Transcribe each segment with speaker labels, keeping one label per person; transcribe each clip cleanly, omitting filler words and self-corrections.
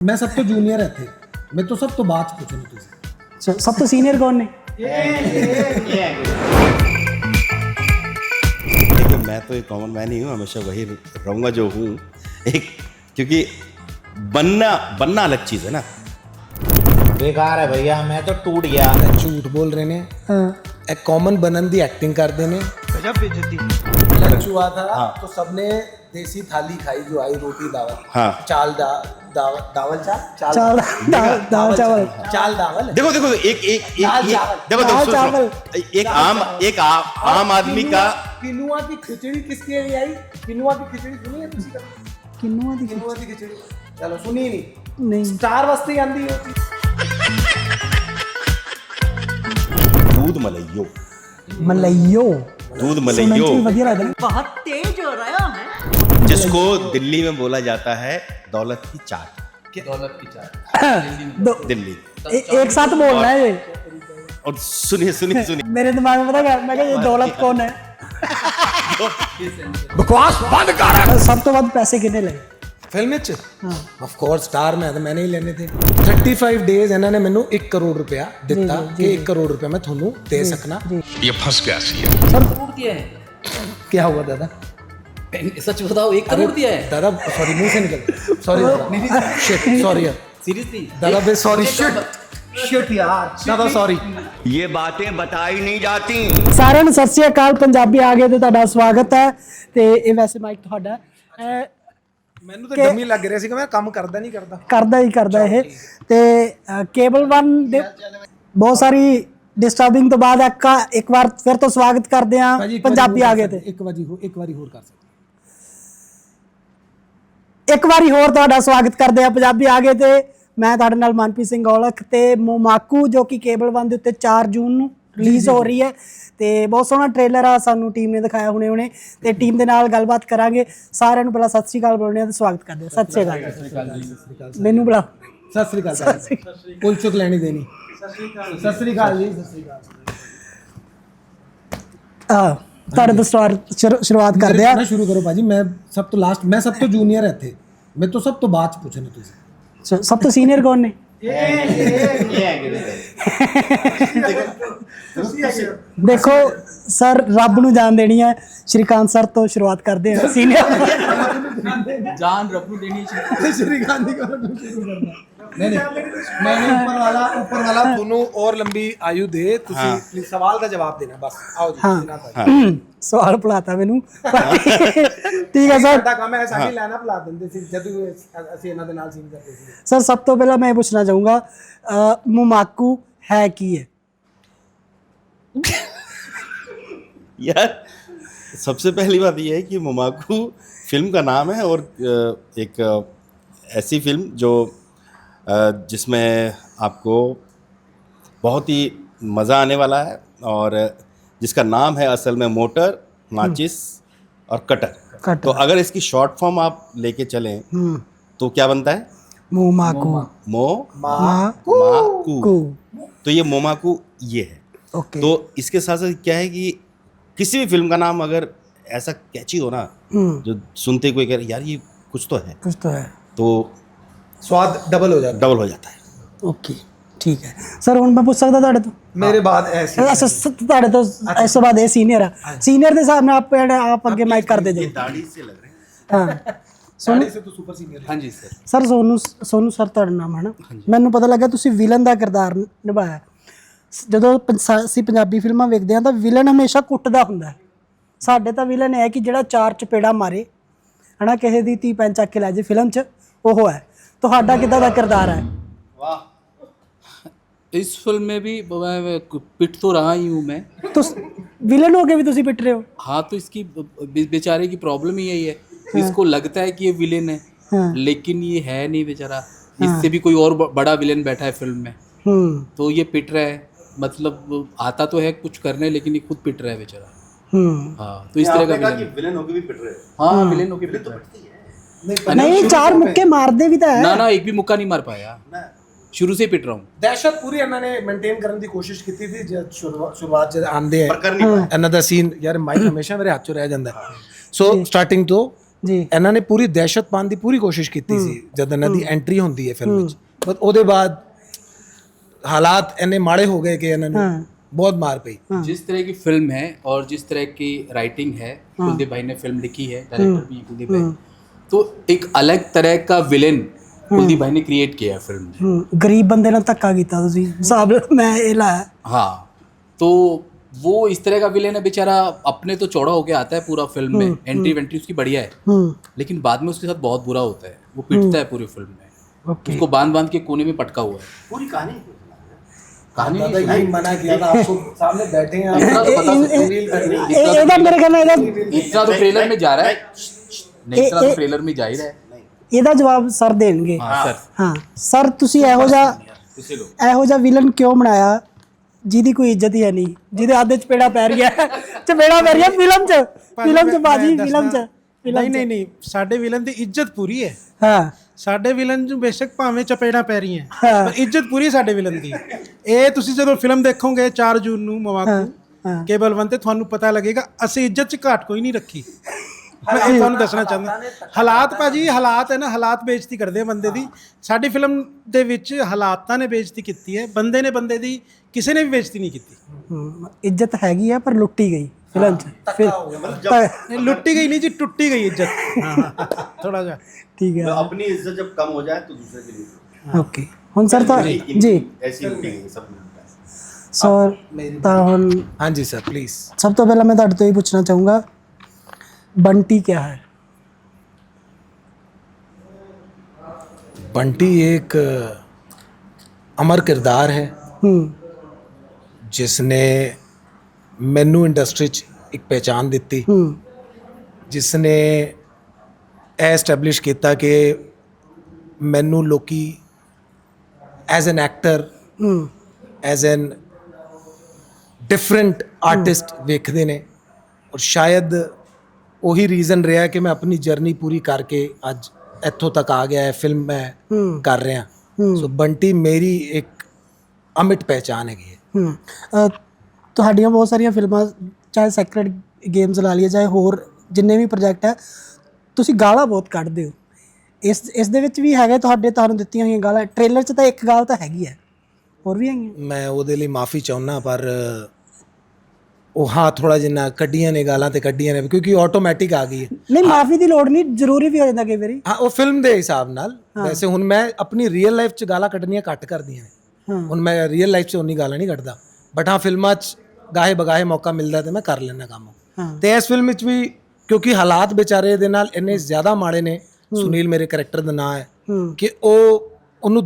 Speaker 1: मैं सब तो जूनियर है थे, मैं तो सब तो बात पूछना तुझसे।
Speaker 2: सब तो सीनियर कौन ने?
Speaker 3: देखिए मैं तो एक कॉमन मैन ही हूँ, हमेशा वही रहूँगा जो हूँ। एक क्योंकि बनना अलग चीज़ है ना।
Speaker 4: बेकार है भैया, मैं तो टूट गया।
Speaker 1: झूठ बोल रहे ने।
Speaker 2: हाँ।
Speaker 1: एक कॉमन बनन दी एक्टिंग कर देने। गजब बेइज्जती। लंच हुआ था।
Speaker 3: हाँ।
Speaker 1: तो सबने देसी थाली खाई, जो आई रोटी दावल।
Speaker 3: हाँ।
Speaker 1: चाल दावल चाल
Speaker 2: दाल चावल।
Speaker 1: चाल दावल।
Speaker 3: देखो एक आम आदमी का
Speaker 1: किनुआ की खिचड़ी किसके लिए आई? किनुआ की खिचड़ी सुनी है तुसी कभी?
Speaker 2: किन्नुआ दी
Speaker 1: किनुआ की खिचड़ी चलो सुनी नहीं।
Speaker 2: नहीं।
Speaker 1: स्टार वास्ते आंदी होती।
Speaker 3: दूध मलइयो
Speaker 2: बढ़िया लग रहा है।
Speaker 5: बहुत तेज हो रहा है।
Speaker 3: जिसको दिल्ली में बोला जाता है दौलत की चाट। दिल्ली
Speaker 2: एक साथ बोलना है ये।
Speaker 3: और सुनिए
Speaker 2: मेरे दिमाग में पता क्या, मैं कहा ये दौलत कौन है?
Speaker 1: बकवास बंद कर।
Speaker 2: सब तो ਵੱਧ पैसे कितने लगे
Speaker 1: फिल्म ਵਿੱਚ ਆਫ ਕੋਰਸ ਸਟਾਰ ਮੈਂ ਤਾਂ ਮੈਨੇ ਹੀ ਲੈਣੇ थे। 35 डेज ਇਹਨਾਂ ਨੇ ਮੈਨੂੰ 1 करोड़ रुपया ਦਿੱਤਾ कि 1 करोड़ रुपया मैं ਤੁਹਾਨੂੰ दे सकना।
Speaker 6: ये फंस गया सी
Speaker 2: सर
Speaker 5: करोड़ दिया है।
Speaker 1: क्या हुआ दादा?
Speaker 5: सच बताओ, 1 करोड़ दिया है।
Speaker 1: दादा सॉरी, मुंह से निकल सॉरी शिट सॉरी यार
Speaker 5: सीरियसली
Speaker 1: दादा बे सॉरी शिट यार दादा सॉरी।
Speaker 6: ये बातें बताई नहीं जाती।
Speaker 2: ਸਾਰਿਆਂ ਨੂੰ ਸਤਿ ਸ਼੍ਰੀ ਅਕਾਲ। ਪੰਜਾਬੀ ਆ ਗਏ ਤੇ ਤੁਹਾਡਾ ਸਵਾਗਤ ਹੈ। ਤੇ ਇਹ ਵੈਸੇ ਮਾਈਕ ਤੁਹਾਡਾ
Speaker 1: ਮੈਨੂੰ ਤਾਂ ਡੰਮੀ ਲੱਗ ਰਿਹਾ ਸੀ ਕਿ ਮੈਂ ਕੰਮ ਕਰਦਾ ਨਹੀਂ
Speaker 2: ਕਰਦਾ ਇਹ। ਤੇ ਕੇਬਲ 1 ਦੇ ਬਹੁਤ ਸਾਰੀ ਡਿਸਟਰਬਿੰਗ ਤੋਂ ਬਾਅਦ ਇੱਕ ਵਾਰ ਫਿਰ ਤੋਂ ਸਵਾਗਤ ਕਰਦੇ ਆ ਪੰਜਾਬੀ ਆ ਗਏ ਤੇ
Speaker 1: ਇੱਕ ਵਾਰੀ ਹੋਰ ਕਰ ਸਕਦੇ।
Speaker 2: ਇੱਕ ਵਾਰੀ ਹੋਰ ਤੁਹਾਡਾ ਸਵਾਗਤ ਕਰਦੇ ਆ ਪੰਜਾਬੀ ਆ ਗਏ ਤੇ ਮੈਂ ਤੁਹਾਡੇ ਨਾਲ ਮਨਪ੍ਰੀਤ ਸਿੰਘ ਔਲਖ ਤੇ ਮੋਮਾਕੂ, ਜੋ ਕਿ ਕੇਬਲ 1 ਦੇ ਉੱਤੇ 4 ਜੂਨ ਨੂੰ ਰਿਲੀਜ਼ ਹੋ ਰਹੀ ਹੈ। ਤੇ ਬਹੁਤ ਸੋਹਣਾ ਟ੍ਰੇਲਰ ਆ, ਸਾਨੂੰ ਟੀਮ ਨੇ ਦਿਖਾਇਆ ਹੁਣੇ ਤੇ ਟੀਮ ਦੇ ਨਾਲ ਗੱਲਬਾਤ ਕਰਾਂਗੇ। ਸਾਰਿਆਂ ਨੂੰ ਪਹਿਲਾਂ ਸਤਿ ਸ਼੍ਰੀ ਅਕਾਲ ਬੋਲਣੇ ਆ ਤੇ ਸਵਾਗਤ ਕਰਦੇ ਆ। ਸਤਿ ਸ਼੍ਰੀ ਅਕਾਲ। ਮੈਨੂੰ ਬੁਲਾ।
Speaker 1: ਸਤਿ ਸ੍ਰੀ ਅਕਾਲ। ਕੋਈ ਚੁੱਕ ਲੈਣੀ ਦੇਣੀ। ਸਤਿ ਸ੍ਰੀ ਅਕਾਲ ਜੀ। ਸਤਿ ਸ੍ਰੀ ਅਕਾਲ।
Speaker 2: ਤੁਹਾਡੇ ਤੋਂ ਸ਼ੁਰੂਆਤ ਕਰਦੇ ਆ।
Speaker 1: ਸ਼ੁਰੂ ਕਰੋ ਭਾਜੀ। ਮੈਂ ਸਭ ਤੋਂ ਲਾਸਟ, ਮੈਂ ਸਭ ਤੋਂ ਜੂਨੀਅਰ ਹੈ ਇੱਥੇ, ਮੈਂ ਤੋਂ ਸਭ ਤੋਂ ਬਾਅਦ ਚ ਪੁੱਛਣਾ ਤੁਸੀਂ।
Speaker 2: ਸਭ ਤੋਂ ਸੀਨੀਅਰ ਕੌਣ ਨੇ? ਦੇਖੋ ਸਰ, ਰੱਬ ਨੂੰ ਜਾਣ ਦੇਣੀ ਹੈ। ਸ਼੍ਰੀਕਾਂਤ ਸਰ ਤੋਂ ਸ਼ੁਰੂਆਤ ਕਰਦੇ ਆ। ਸੀਨੀਅਰ
Speaker 5: जान रब को देनी चाहिए।
Speaker 1: श्रीकांत जी को शुरू करना। नहीं मैंने ऊपर वाला दोनों और लंबी आयु दे। ਤੁਸੀਂ ਸਵਾਲ ਦਾ ਜਵਾਬ ਦੇਣਾ ਬਸ। ਆਓ ਜੀ।
Speaker 2: ਹਾਂ ਸਵਾਲ ਭੁਲਾਤਾ ਮੈਨੂੰ। ਠੀਕ ਹੈ ਸਰ।
Speaker 1: ਸਾਡਾ ਕੰਮ ਹੈ ਸਾਡੀ ਲਾਈਨਾਂ ਭੁਲਾ ਦਿੰਦੇ ਸੀ ਜਦੋਂ ਅਸੀਂ ਇਹਨਾਂ ਦੇ ਨਾਲ ਸੀਨ ਕਰਦੇ ਸੀ।
Speaker 2: ਸਰ ਸਭ ਤੋਂ ਪਹਿਲਾਂ ਮੈਂ ਇਹ ਪੁੱਛਣਾ ਚਾਹੂੰਗਾ, ਮੋਮਾਕੂ ਹੈ ਕੀ ਹੈ?
Speaker 3: यार सबसे पहली बात यह है कि मोमाकू फिल्म का नाम है और एक ऐसी फिल्म जो जिसमें आपको बहुत ही मज़ा आने वाला है और जिसका नाम है असल में मोटर, माचिस और कटर। तो अगर इसकी शॉर्ट फॉर्म आप लेके चलें तो क्या बनता है?
Speaker 2: मोमाकू।
Speaker 3: मोमाकू। तो ये मोमाकू ये है।
Speaker 2: ओके।
Speaker 3: तो इसके साथ साथ क्या है कि किसी भी फिल्म का नाम अगर ऐसा कैची हो ना, जो सुनते कोई कह रहे यार ये कुछ तो है, तो
Speaker 1: स्वाद डबल हो जाता है।
Speaker 2: ਓਕੇ ਠੀਕ ਹੈ ਸਰ। ਹੁਣ ਮੈਂ ਪੁੱਛ ਸਕਦਾ ਤੁਹਾਡੇ ਤੋਂ?
Speaker 1: मेरे बाद ऐसे
Speaker 2: ਅੱਛਾ ਤੁਹਾਡੇ ਤੋਂ ਇਸ ਤੋਂ ਬਾਅਦ ਇਹ ਸੀਨੀਅਰ ਆ। ਸੀਨੀਅਰ ਦੇ ਹਿਸਾਬ ਨਾਲ ਆਪ ਅੱਗੇ ਮਾਈਕ ਕਰਦੇ ਜਾਓ।
Speaker 3: दाढ़ी से लग रहे हैं।
Speaker 2: ਹਾਂ
Speaker 1: सोनू से तो सुपर सीनियर। हाँ जी सर।
Speaker 2: ਸਰ ਸੋਨੂ ਸਰ ਤੁਹਾਡਾ ਨਾਮ ਹੈ ਨਾ? ਮੈਨੂੰ ਪਤਾ ਲੱਗਾ ਤੁਸੀਂ ਵਿਲਨ ਦਾ ਕਿਰਦਾਰ ਨਿਭਾਇਆ। ਜਦੋਂ ਅਸੀਂ ਪੰਜਾਬੀ ਫਿਲਮਾਂ ਵੇਖਦੇ ਹਾਂ ਤਾਂ ਵਿਲਨ ਹਮੇਸ਼ਾ ਕੁੱਟਦਾ ਹੁੰਦਾ। ਸਾਡੇ ਤਾਂ ਵਿਲਨ ਹੈ ਕਿ ਜਿਹੜਾ 4 ਚਪੇੜਾ ਮਾਰੇ ਹਨਾ, ਕਿਸੇ ਦੀ ਧੀ ਪੈਨ ਚੱਕ ਕੇ ਲੈ ਜੇ ਫਿਲਮ 'ਚ, ਉਹ ਹੈ। ਤੁਹਾਡਾ ਕਿੱਦਾਂ ਦਾ ਕਿਰਦਾਰ ਹੈ?
Speaker 5: वाह, इस फिल्म में भी मैं पिट तो रहा ही हूँ मैं।
Speaker 2: ਤੁਸੀਂ ਵਿਲਨ ਹੋ ਕੇ ਵੀ ਤੁਸੀਂ ਪਿੱਟ ਰਹੇ ਹੋ?
Speaker 5: हाँ, तो इसकी बेचारे की प्रॉब्लम ही यही है। इसको लगता है कि ये विलेन है, लेकिन ये है नहीं बेचारा। इससे भी कोई और बड़ा विलेन बैठा है फिल्म में। तो ये पिट रहा है, मतलब आता तो है कुछ करने, लेकिन ये खुद पिट रहा है बेचारा। हाँ, तो इस तरह का
Speaker 3: विलेन होके भी पिट रहे हैं।
Speaker 5: हाँ, विलेन होके पिट रहा है।
Speaker 2: नहीं, 4 मुक्के मारते भी तो है
Speaker 5: ना, एक भी मुक्का नहीं मार पाया। शुरू से पिट रहा हूँ।
Speaker 1: दहशत पूरी इन्होंने मेंटेन करने की कोशिश की थी। जब शुरुआत जब आंदे हैं ਇਹਨਾਂ ਦਾ ਸੀਨ, ਯਾਰ ਮਾਈਕ ਹਮੇਸ਼ਾ ਮੇਰੇ ਹੱਥ 'ਚ ਰਹਿ ਜਾਂਦਾ। ਸੋ ਸਟਾਰਟਿੰਗ ਤੋਂ
Speaker 2: ਜੀ
Speaker 1: ਇਹਨਾਂ ਨੇ ਪੂਰੀ ਦਹਿਸ਼ਤ ਪਾਉਣ ਦੀ ਪੂਰੀ ਕੋਸ਼ਿਸ਼ ਕੀਤੀ ਸੀ ਜਦ ਇਹਨਾਂ ਦੀ ਐਂਟਰੀ ਹੁੰਦੀ ਹੈ ਫਿਲਮ ਵਿੱਚ, ਬਟ ਉਹਦੇ ਬਾਅਦ ਹਾਲਾਤ ਇੰਨੇ ਮਾੜੇ ਹੋ ਗਏ ਕਿ ਇਹਨਾਂ ਨੂੰ बहुत मार पई।
Speaker 5: जिस तरह की फिल्म है और जिस तरह की राइटिंग है, कुलदीप भाई ने फिल्म लिखी है, डायरेक्टर भी है कुलदीप भाई, तो एक अलग तरह का विलेन कुलदीप भाई ने क्रिएट किया है फिल्म में।
Speaker 2: गरीब बंदे ने धक्का कीता तुसी साहब, मैं ये लाया।
Speaker 5: हाँ, तो वो इस तरह का विलेन है बेचारा, अपने तो चौड़ा होके आता है पूरा फिल्म में, एंट्री वेंट्री उसकी बढ़िया है, लेकिन बाद में उसके साथ बहुत बुरा होता है, वो पिटता है पूरी फिल्म में, उसको बांध बांध के कोने में पटका हुआ है।
Speaker 4: पूरी कहानी
Speaker 1: दादा यही मना किया था, आपको सामने बैठे हैं आप
Speaker 5: इतना तो पता
Speaker 2: ਇਹਦਾ ਮੇਰੇ ਖਿਆਲ ਨਾਲ
Speaker 5: इतना तो ट्रेलर में जा रहा है, नहीं इतना तो ट्रेलर में जा ही रहा है।
Speaker 2: ਇਹਦਾ ਜਵਾਬ ਸਰ ਦੇਣਗੇ।
Speaker 5: हाँ सर,
Speaker 2: ਹਾਂ ਸਰ, ਤੁਸੀਂ ਇਹੋ ਜਿਹਾ ਵਿਲਨ ਕਿਉਂ ਬਣਾਇਆ ਜਿਹਦੀ ਕੋਈ ਇੱਜ਼ਤ ਹੀ ਹੈ ਨਹੀਂ, ਜਿਹਦੇ ਆਦੇ ਚਪੇੜਾ ਪੈ ਰਹੀਆਂ ਫਿਲਮ 'ਚ ਬਾਜੀ, ਫਿਲਮ 'ਚ
Speaker 7: ਨਹੀਂ ਸਾਡੇ ਵਿਲਨ ਦੀ ਇੱਜ਼ਤ ਪੂਰੀ ਹੈ।
Speaker 2: ਹਾਂ
Speaker 7: ਸਾਡੇ ਵਿਲਨ ਨੂੰ ਬੇਸ਼ੱਕ ਭਾਵੇਂ ਚਪੇੜਾਂ ਪੈ ਰਹੀਆਂ, ਪਰ ਇੱਜ਼ਤ ਪੂਰੀ ਹੈ ਸਾਡੇ ਵਿਲਨ ਦੀ। ਇਹ ਤੁਸੀਂ ਜਦੋਂ ਫਿਲਮ ਦੇਖੋਗੇ 4 ਜੂਨ ਨੂੰ ਮਵਾਕੂ ਕੇਬਲ 1 ਤੇ, ਤੁਹਾਨੂੰ ਪਤਾ ਲੱਗੇਗਾ ਅਸੀਂ ਇੱਜ਼ਤ 'ਚ ਘਾਟ ਕੋਈ ਨਹੀਂ ਰੱਖੀ। ਮੈਂ ਇਹ ਤੁਹਾਨੂੰ ਦੱਸਣਾ ਚਾਹੁੰਦਾ। ਹਾਲਾਤ ਭਾਜੀ, ਹਾਲਾਤ ਹੈ ਨਾ, ਹਾਲਾਤ ਬੇਇੱਜ਼ਤੀ ਕਰਦੇ ਆ ਬੰਦੇ ਦੀ। ਸਾਡੀ ਫਿਲਮ ਦੇ ਵਿੱਚ ਹਾਲਾਤਾਂ ਨੇ ਬੇਇੱਜ਼ਤੀ ਕੀਤੀ ਹੈ, ਬੰਦੇ ਨੇ ਬੰਦੇ ਦੀ ਕਿਸੇ ਨੇ ਵੀ ਬੇਇੱਜ਼ਤੀ ਨਹੀਂ ਕੀਤੀ।
Speaker 2: ਇੱਜ਼ਤ ਹੈਗੀ ਆ ਪਰ ਲੁੱਟੀ ਗਈ ਫਿਲਮ 'ਚ।
Speaker 7: ਨਹੀਂ, ਲੁੱਟੀ ਗਈ ਨਹੀਂ ਜੀ, ਟੁੱਟੀ ਗਈ ਇੱਜ਼ਤ ਥੋੜਾ ਜਿਹਾ।
Speaker 2: ਠੀਕ ਹੈ,
Speaker 3: अपनी इज्जत जब कम हो जाए तो दूसरे के लिए
Speaker 2: ਓਕੇ। ਹੁਣ ਸਰ ਤਾਂ ਜੀ
Speaker 3: ऐसी लुटी गई सब मिलता है।
Speaker 2: ਸਰ ਤਾਂ ਹੁਣ
Speaker 1: हाँ जी सर प्लीज।
Speaker 2: ਸਭ ਤੋਂ ਪਹਿਲਾਂ ਮੈਂ ਤੁਹਾਡੇ ਤੋਂ ਇਹ ਪੁੱਛਣਾ ਚਾਹੂੰਗਾ, ਬੰਟੀ क्या है?
Speaker 1: बंटी एक अमर किरदार है जिसने मैनू इंडस्ट्री च एक पहचान दी, जिसने एस्टैबलिश किया कि मैनू लोकी as an actor, as an different artist वेखते ने, और शायद वही रीज़न रहा कि मैं अपनी जर्नी पूरी करके अज इत्थों तक आ गया है, फिल्म मैं कर रहा। सो बंटी मेरी एक अमिट पहचान है।
Speaker 2: ਤੁਹਾਡੀਆਂ ਬਹੁਤ ਸਾਰੀਆਂ ਫਿਲਮਾਂ, ਚਾਹੇ ਸੈਕਰਡ ਗੇਮਸ ਲਾ ਲਈਏ, ਚਾਹੇ ਹੋਰ ਜਿੰਨੇ ਵੀ ਪ੍ਰੋਜੈਕਟ ਹੈ, ਤੁਸੀਂ ਗਾਲਾਂ ਬਹੁਤ ਕੱਢਦੇ ਹੋ। ਇਸ ਦੇ ਵਿੱਚ ਵੀ ਹੈਗੇ ਤੁਹਾਨੂੰ ਦਿੱਤੀਆਂ ਹੋਈਆਂ ਗਾਲਾਂ। ਟ੍ਰੇਲਰ 'ਚ ਤਾਂ ਇੱਕ ਗਾਲ ਤਾਂ ਹੈਗੀ ਹੈ, ਹੋਰ ਵੀ ਹੈਗੀਆਂ।
Speaker 1: मैं ਉਹਦੇ ਲਈ ਮਾਫੀ ਚਾਹੁੰਦਾ, ਪਰ ਉਹ ਹਾਂ ਥੋੜਾ ਜਿੰਨਾ ਕੱਢੀਆਂ ਨੇ ਗਾਲਾਂ ਤੇ ਕੱਢੀਆਂ ਨੇ ਕਿਉਂਕਿ ਆਟੋਮੈਟਿਕ ਆ ਗਈ ਹੈ।
Speaker 2: ਨਹੀਂ, ਮਾਫੀ ਦੀ ਲੋੜ ਨਹੀਂ, ਜ਼ਰੂਰੀ ਵੀ ਹੋ ਜਾਂਦਾ ਕਈ ਵਾਰੀ।
Speaker 1: ਹਾਂ, ਉਹ ਫਿਲਮ ਦੇ ਹਿਸਾਬ ਨਾਲ। ਵੈਸੇ ਹੁਣ ਮੈਂ ਆਪਣੀ ਰੀਅਲ ਲਾਈਫ 'ਚ ਗਾਲਾਂ ਕੱਢਣੀਆਂ ਘੱਟ ਕਰਦੀਆਂ ਨੇ। ਹੁਣ ਮੈਂ ਰੀਅਲ ਲਾਈਫ 'ਚ ਉਨੀ ਗਾਲਾਂ ਨਹੀਂ ਕੱਢਦਾ, ਬਟ ਹਾਂ ਫਿਲਮਾਂ 'ਚ ਗਾਹੇ ਬਗਾਹੇ ਮੌਕਾ ਮਿਲਦਾ ਤੇ ਮੈਂ ਕਰ ਲੈਣਾ ਕੰਮ। ਤੇ ਇਸ ਫਿਲਮ ਵਿੱਚ ਵੀ ਕਿਉਂਕਿ ਹਾਲਾਤ ਵਿਚਾਰੇ ਦੇ ਨਾਲ ਇੰਨੇ ਜ਼ਿਆਦਾ ਮਾੜੇ ਨੇ, ਸੁਨੀਲ ਮੇਰੇ ਕਰੈਕਟਰ ਦਾ ਨਾਂ ਹੈ, ਕਿ ਉਹਨੂੰ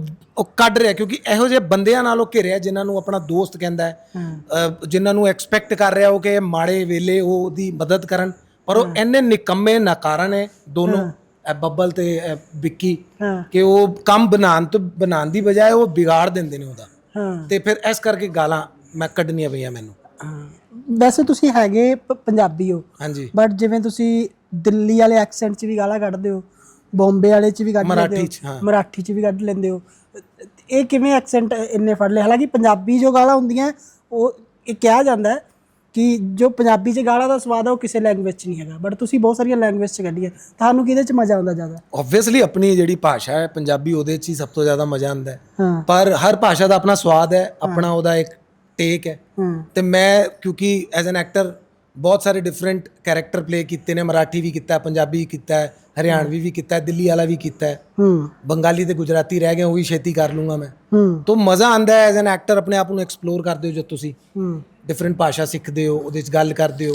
Speaker 1: ਕੱਢ ਰਿਹਾ, ਕਿਉਂਕਿ ਇਹੋ ਜਿਹੇ ਬੰਦਿਆਂ ਨਾਲ ਉਹ ਘਿਰਿਆ ਜਿਨ੍ਹਾਂ ਨੂੰ ਆਪਣਾ ਦੋਸਤ ਕਹਿੰਦਾ ਹੈ, ਜਿਨ੍ਹਾਂ ਨੂੰ ਐਕਸਪੈਕਟ ਕਰ ਰਿਹਾ ਉਹ ਕਿ ਮਾੜੇ ਵੇਲੇ ਉਹਦੀ ਮਦਦ ਕਰਨ, ਪਰ ਉਹ ਇੰਨੇ ਨਿਕੰਮੇ ਨਕਾਰਾ ਨੇ ਦੋਨੋਂ, ਬੱਬਲ ਤੇ ਵਿੱਕੀ, ਕਿ ਉਹ ਕੰਮ ਬਣਾਉਣ ਦੀ ਬਜਾਏ ਉਹ ਵਿਗਾੜ ਦਿੰਦੇ ਨੇ ਉਹਦਾ। ਤੇ ਫਿਰ ਇਸ ਕਰਕੇ ਗਾਲਾਂ ਮੈਂ ਕੱਢਣੀਆਂ ਪਈਆਂ ਮੈਨੂੰ।
Speaker 2: ਵੈਸੇ ਤੁਸੀਂ ਹੈਗੇ ਪੰਜਾਬੀ ਹੋ,
Speaker 1: ਹਾਂਜੀ,
Speaker 2: ਬਟ ਜਿਵੇਂ ਤੁਸੀਂ ਦਿੱਲੀ ਵਾਲੇ ਐਕਸੈਂਟ 'ਚ ਵੀ ਗਾਲਾਂ ਕੱਢਦੇ ਹੋ, ਬੰਬੇ ਵਾਲੇ 'ਚ ਵੀ ਕੱਢ ਲੈਂਦੇ ਹੋ, ਮਰਾਠੀ 'ਚ ਵੀ ਕੱਢ ਲੈਂਦੇ ਹੋ। ਇਹ ਕਿਵੇਂ ਐਕਸੈਂਟ ਇੰਨੇ ਫੜ ਲਏ? ਹਾਲਾਂਕਿ ਪੰਜਾਬੀ ਜੋ ਗਾਲਾਂ ਹੁੰਦੀਆਂ, ਉਹ ਇਹ ਕਿਹਾ ਜਾਂਦਾ ਕਿ ਜੋ ਪੰਜਾਬੀ 'ਚ ਗਾਲਾਂ ਦਾ ਸਵਾਦ ਆ ਉਹ ਕਿਸੇ ਲੈਂਗੁਏਜ 'ਚ ਨਹੀਂ ਹੈਗਾ, ਬਟ ਤੁਸੀਂ ਬਹੁਤ ਸਾਰੀਆਂ ਲੈਂਗੁਏਜ 'ਚ ਕੱਢੀਆਂ। ਤੁਹਾਨੂੰ ਕਿਹਦੇ 'ਚ ਮਜ਼ਾ ਆਉਂਦਾ ਜ਼ਿਆਦਾ?
Speaker 1: ਓਬਵੀਅਸਲੀ ਆਪਣੀ ਜਿਹੜੀ ਭਾਸ਼ਾ ਹੈ ਪੰਜਾਬੀ, ਉਹਦੇ 'ਚ ਹੀ ਸਭ ਤੋਂ ਜ਼ਿਆਦਾ ਮਜ਼ਾ ਆਉਂਦਾ ਹੈ। ਪਰ ਹਰ ਭਾਸ਼ਾ ਦਾ ਆਪਣਾ ਸਵਾਦ ਹੈ, ਆਪਣਾ ਉਹਦਾ ਇੱਕ ਟੇਕ ਹੈ। ਤੇ ਮੈਂ ਕਿਉਂਕਿ ਐਜ਼ ਐਨ ਐਕਟਰ ਬਹੁਤ ਸਾਰੇ ਡਿਫਰੈਂਟ ਕੈਰੈਕਟਰ ਪਲੇ ਕੀਤੇ ਨੇ, ਮਰਾਠੀ ਵੀ ਕੀਤਾ, ਪੰਜਾਬੀ ਵੀ ਕੀਤਾ, ਹਰਿਆਣਵੀ ਵੀ ਕੀਤਾ, ਦਿੱਲੀ ਵਾਲਾ ਵੀ ਕੀਤਾ, ਬੰਗਾਲੀ ਤੇ ਗੁਜਰਾਤੀ ਰਹਿ ਗਏ, ਉਹ ਵੀ ਛੇਤੀ ਕਰ ਲੂੰਗਾ ਮੈਂ। ਤਾਂ ਮਜ਼ਾ ਆਉਂਦਾ ਹੈ ਐਜ਼ ਐਨ ਐਕਟਰ, ਆਪਣੇ ਆਪ ਨੂੰ ਐਕਸਪਲੋਰ ਕਰਦੇ ਹੋ ਜਦ ਤੁਸੀਂ ਡਿਫਰੈਂਟ ਭਾਸ਼ਾ ਸਿੱਖਦੇ ਹੋ, ਉਹਦੇ 'ਚ ਗੱਲ ਕਰਦੇ ਹੋ,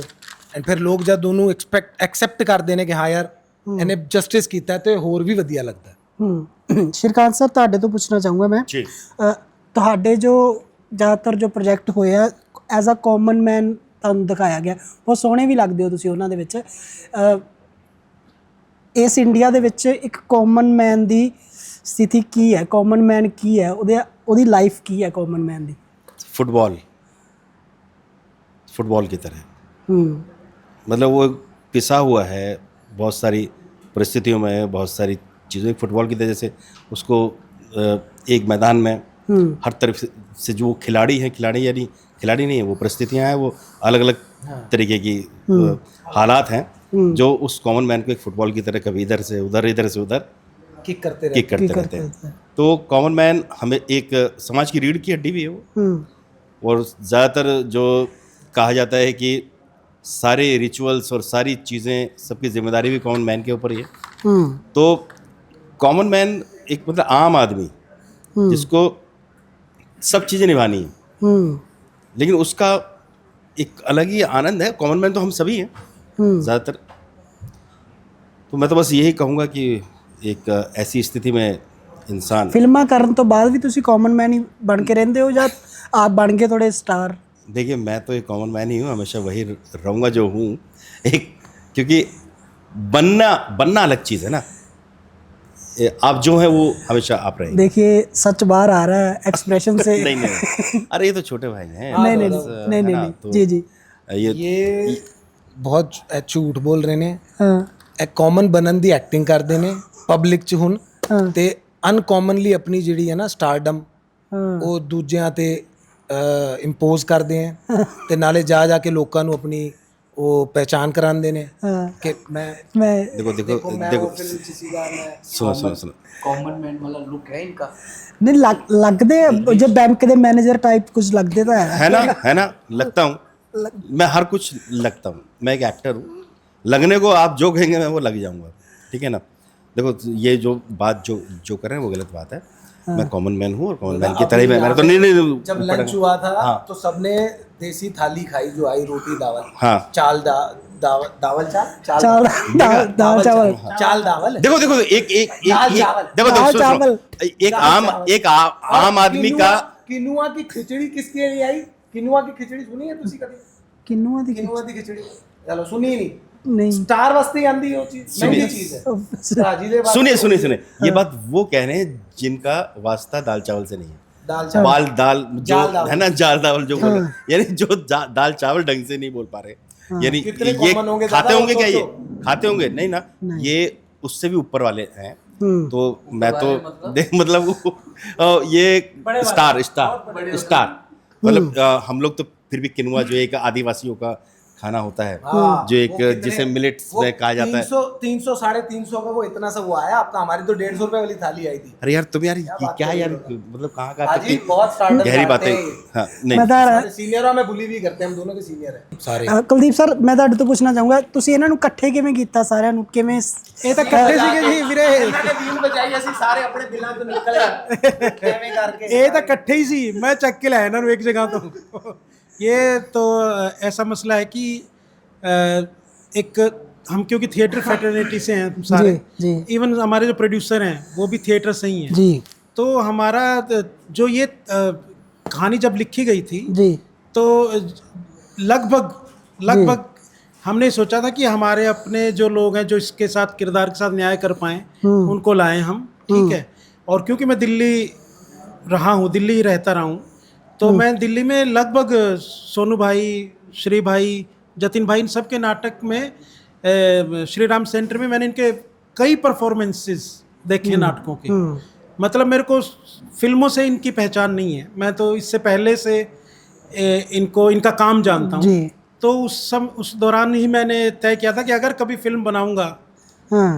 Speaker 1: ਐਂਡ ਫਿਰ ਲੋਕ ਜਦ ਉਹਨੂੰ ਐਕਸੈਪਟ ਕਰਦੇ ਨੇ ਕਿ ਹਾਂ ਯਾਰ ਇਹਨੇ ਜਸਟਿਸ ਕੀਤਾ, ਤੇ ਹੋਰ ਵੀ ਵਧੀਆ ਲੱਗਦਾ।
Speaker 2: ਸ਼੍ਰੀਕਾਂਤ ਸਰ, ਤੁਹਾਡੇ ਤੋਂ ਪੁੱਛਣਾ ਚਾਹੂੰਗਾ ਮੈਂ, ਤੁਹਾਡੇ ਜੋ ਜ਼ਿਆਦਾਤਰ ਜੋ ਪ੍ਰੋਜੈਕਟ ਹੋਏ ਆ ਐਜ਼ ਅ ਕਾਮਨ ਮੈਨ ਤੁਹਾਨੂੰ ਦਿਖਾਇਆ ਗਿਆ, ਬਹੁਤ ਸੋਹਣੇ ਵੀ ਲੱਗਦੇ ਹੋ ਤੁਸੀਂ ਉਹਨਾਂ ਦੇ ਵਿੱਚ। ਇਸ ਇੰਡੀਆ ਦੇ ਵਿੱਚ ਇੱਕ ਕਾਮਨ ਮੈਨ ਦੀ ਸਥਿਤੀ ਕੀ ਹੈ? ਕਾਮਨ ਮੈਨ ਕੀ ਹੈ? ਉਹਦੀ ਲਾਈਫ ਕੀ ਹੈ ਕਾਮਨ ਮੈਨ ਦੀ?
Speaker 3: फुटबॉल की तरह, मतलब वो पिसा हुआ है बहुत सारी परिस्थितियों में, बहुत सारी चीज़ों। फुटबॉल की तरह से उसको एक मैदान में हर तरफ से जो खिलाड़ी हैं, खिलाड़ी यानी खिलाड़ी नहीं है, वो परिस्थितियाँ हैं, वो अलग अलग तरीके की हालात हैं, जो उस कॉमन मैन को एक फुटबॉल की तरह कभी इधर से उधर
Speaker 1: किक करते
Speaker 3: किक करते रहते हैं। तो कॉमन मैन हमें एक समाज की रीढ़ की हड्डी भी है वो। और ज़्यादातर जो कहा जाता है कि सारे रिचुअल्स और सारी चीज़ें सबकी जिम्मेदारी भी कॉमन मैन के ऊपर ही है। तो कॉमन मैन एक मतलब आम आदमी जिसको सब चीज़ें निभानी है, लेकिन उसका एक अलग ही आनंद है। कॉमन मैन तो हम सभी हैं ज़्यादातर। तो मैं तो बस यही कहूँगा कि एक ऐसी स्थिति में इंसान
Speaker 2: ਫਿਲਮਾਂ ਕਰਨ ਤੋਂ ਬਾਅਦ ਵੀ ਤੁਸੀਂ ਕਾਮਨ ਮੈਨ ਹੀ ਬਣ ਕੇ ਰਹਿੰਦੇ ਹੋ ਜਾਂ ਆਪ ਬਣ ਕੇ ਥੋੜੇ ਸਟਾਰ?
Speaker 3: देखिए मैं तो एक कॉमन मैन ही हूँ, हमेशा वही रहूँगा जो हूँ। एक क्योंकि बनना अलग चीज़ है ना, आप जो है वो हमेशा आप रहेंगे।
Speaker 2: देखिए सच बाहर आ रहा है एक्सप्रेशन से।
Speaker 3: नहीं अरे ये तो छोटे भाई हैं।
Speaker 2: नहीं नहीं
Speaker 3: बस,
Speaker 2: नहीं
Speaker 3: है
Speaker 2: नहीं
Speaker 3: ना,
Speaker 2: नहीं
Speaker 3: तो
Speaker 2: जी जी
Speaker 1: ये ਬਹੁਤ ਝੂਠ ਬੋਲ ਰਹੇ ਨੇ।
Speaker 2: ਹਾਂ
Speaker 1: ਇਹ ਕਾਮਨ ਬਣਨ ਦੀ ਐਕਟਿੰਗ ਕਰਦੇ ਨੇ ਪਬਲਿਕ 'ਚ ਹੁਣ, ਤੇ ਅਨਕਾਮਨਲੀ ਆਪਣੀ ਜਿਹੜੀ ਹੈ ਨਾ ਸਟਾਰਡਮ ਉਹ ਦੂਜਿਆਂ ਤੇ ਇੰਪੋਜ਼ ਕਰਦੇ ਆ, ਤੇ ਨਾਲੇ ਜਾ ਕੇ ਲੋਕਾਂ ਨੂੰ ਆਪਣੀ ਉਹ ਪਹਿਚਾਨ ਕਰਾਉਂਦੇ ਨੇ ਕਿ ਮੈਂ
Speaker 3: देखो
Speaker 1: ਫਿਲਮ 'ਚ ਸੀਗਾ ਮੈਂ।
Speaker 3: सुनो
Speaker 5: कॉमन मैन वाला लुक है इनका।
Speaker 2: नहीं लगते जो बैंक के मैनेजर टाइप कुछ लगते तो है
Speaker 3: है ना लगता हूँ मैं हर कुछ लगता हूँ। मैं एक एक्टर हूँ, लगने को आप जो कहेंगे मैं वो लग जाऊँगा, ठीक है ना। देखो ये जो बात जो कर रहे हैं वो गलत बात है। मैं कॉमन मैन हूँ और कॉमन मैन की तरह ही मैंने तो नहीं
Speaker 1: जब लंच हुआ था तो सबने देसी थाली खाई जो आई, रोटी दावल,
Speaker 3: हाँ
Speaker 1: चाल दावल
Speaker 2: दाल चावल
Speaker 1: चाल दावल।
Speaker 3: देखो
Speaker 1: दाल
Speaker 3: देखो एक आम आदमी का
Speaker 1: किनुआ की खिचड़ी किसके लिए आई? किनुआ की खिचड़ी सुनी है तुसी कभी?
Speaker 2: किन्नुआ दी
Speaker 1: किनुआ की खिचड़ी चलो सुनी नहीं।
Speaker 2: नहीं
Speaker 1: स्टार वास्ते आंदी वो चीज, महंगी चीज है। राजी दे बात
Speaker 3: सुनिए ये बात वो कह रहे हैं जिनका वास्ता दाल चावल से नहीं है। दाल जो है ना, जाल दाल जो बोल यानी जो दाल चावल ढंग से नहीं बोल पा रहे, यानी
Speaker 1: कितने
Speaker 3: ये
Speaker 1: common होंगे,
Speaker 3: खाते
Speaker 1: ज़्यादा
Speaker 3: होंगे क्या? ये
Speaker 1: सोचो।
Speaker 3: खाते होंगे नहीं ना, ये उससे भी ऊपर वाले हैं। तो मैं तो देख मतलब ये स्टार मतलब हम लोग तो फिर भी किनुआ जो एक आदिवासियों का खाना होता है, जो एक जिसे मिलेट्स में कहा जाता है।
Speaker 1: 300 350 का वो इतना सा वो आया आपका, हमारी तो 150 रुपए वाली थाली आई थी।
Speaker 3: अरे यार तुम यार क्या यार मतलब कहाँ का
Speaker 1: हाजी बहुत स्टार्टअप
Speaker 3: गहरी बातें। हाँ नहीं
Speaker 1: सारे सीनियरों में बुली भी करते हैं, हम दोनों के सीनियर हैं सारे।
Speaker 2: ਕੁਲਦੀਪ ਸਰ ਮੈਂ ਤੁਹਾਡੇ ਤੋਂ ਪੁੱਛਣਾ ਚਾਹੂੰਗਾ ਤੁਸੀਂ ਇਹਨਾਂ ਨੂੰ ਇਕੱਠੇ ਕਿਵੇਂ ਕੀਤਾ ਸਾਰਿਆਂ ਨੂੰ ਕਿਵੇਂ?
Speaker 7: ਇਹ ਤਾਂ ਇਕੱਠੇ ਸੀਗੇ ਜੀ ਵੀਰੇ।
Speaker 1: ਇਹਨਾਂ ਨੇ ਵੀਲ ਬਜਾਈ, ਅਸੀਂ ਸਾਰੇ ਆਪਣੇ ਦਿਲਾਂ ਤੋਂ ਨਿਕਲ ਗਏ ਕਿਵੇਂ ਕਰਕੇ।
Speaker 7: ਇਹ ਤਾਂ ਇਕੱਠੇ ਹੀ ਸੀ, ਮੈਂ ਚੱਕ ਕੇ ਲਾਇਆ ਇਹਨਾਂ ਨੂੰ ਇੱਕ ਜਗ੍ਹਾ ਤੋਂ। ये तो ऐसा मसला है कि एक हम क्योंकि थिएटर फ्रेटर्निटी से हैं सारे, इवन हमारे जो प्रोड्यूसर हैं वो भी थिएटर से ही हैं
Speaker 2: जी।
Speaker 7: तो हमारा जो ये कहानी जब लिखी गई थी
Speaker 2: जी
Speaker 7: तो लगभग हमने सोचा था कि हमारे अपने जो लोग हैं जो इसके साथ किरदार के साथ न्याय कर पाएँ उनको लाएं हम, ठीक है। और क्योंकि मैं दिल्ली रहा हूँ, दिल्ली ही रहता रहा हूँ, तो मैं दिल्ली में लगभग सोनू भाई, श्री भाई, जतिन भाई, इन सब के नाटक में श्री राम सेंटर में मैंने इनके कई परफॉर्मेंसेस देखे नाटकों के। मतलब मेरे को फिल्मों से इनकी पहचान नहीं है, मैं तो इससे पहले से इनका काम जानता हूँ। तो उस दौरान ही मैंने तय किया था कि अगर कभी फिल्म बनाऊंगा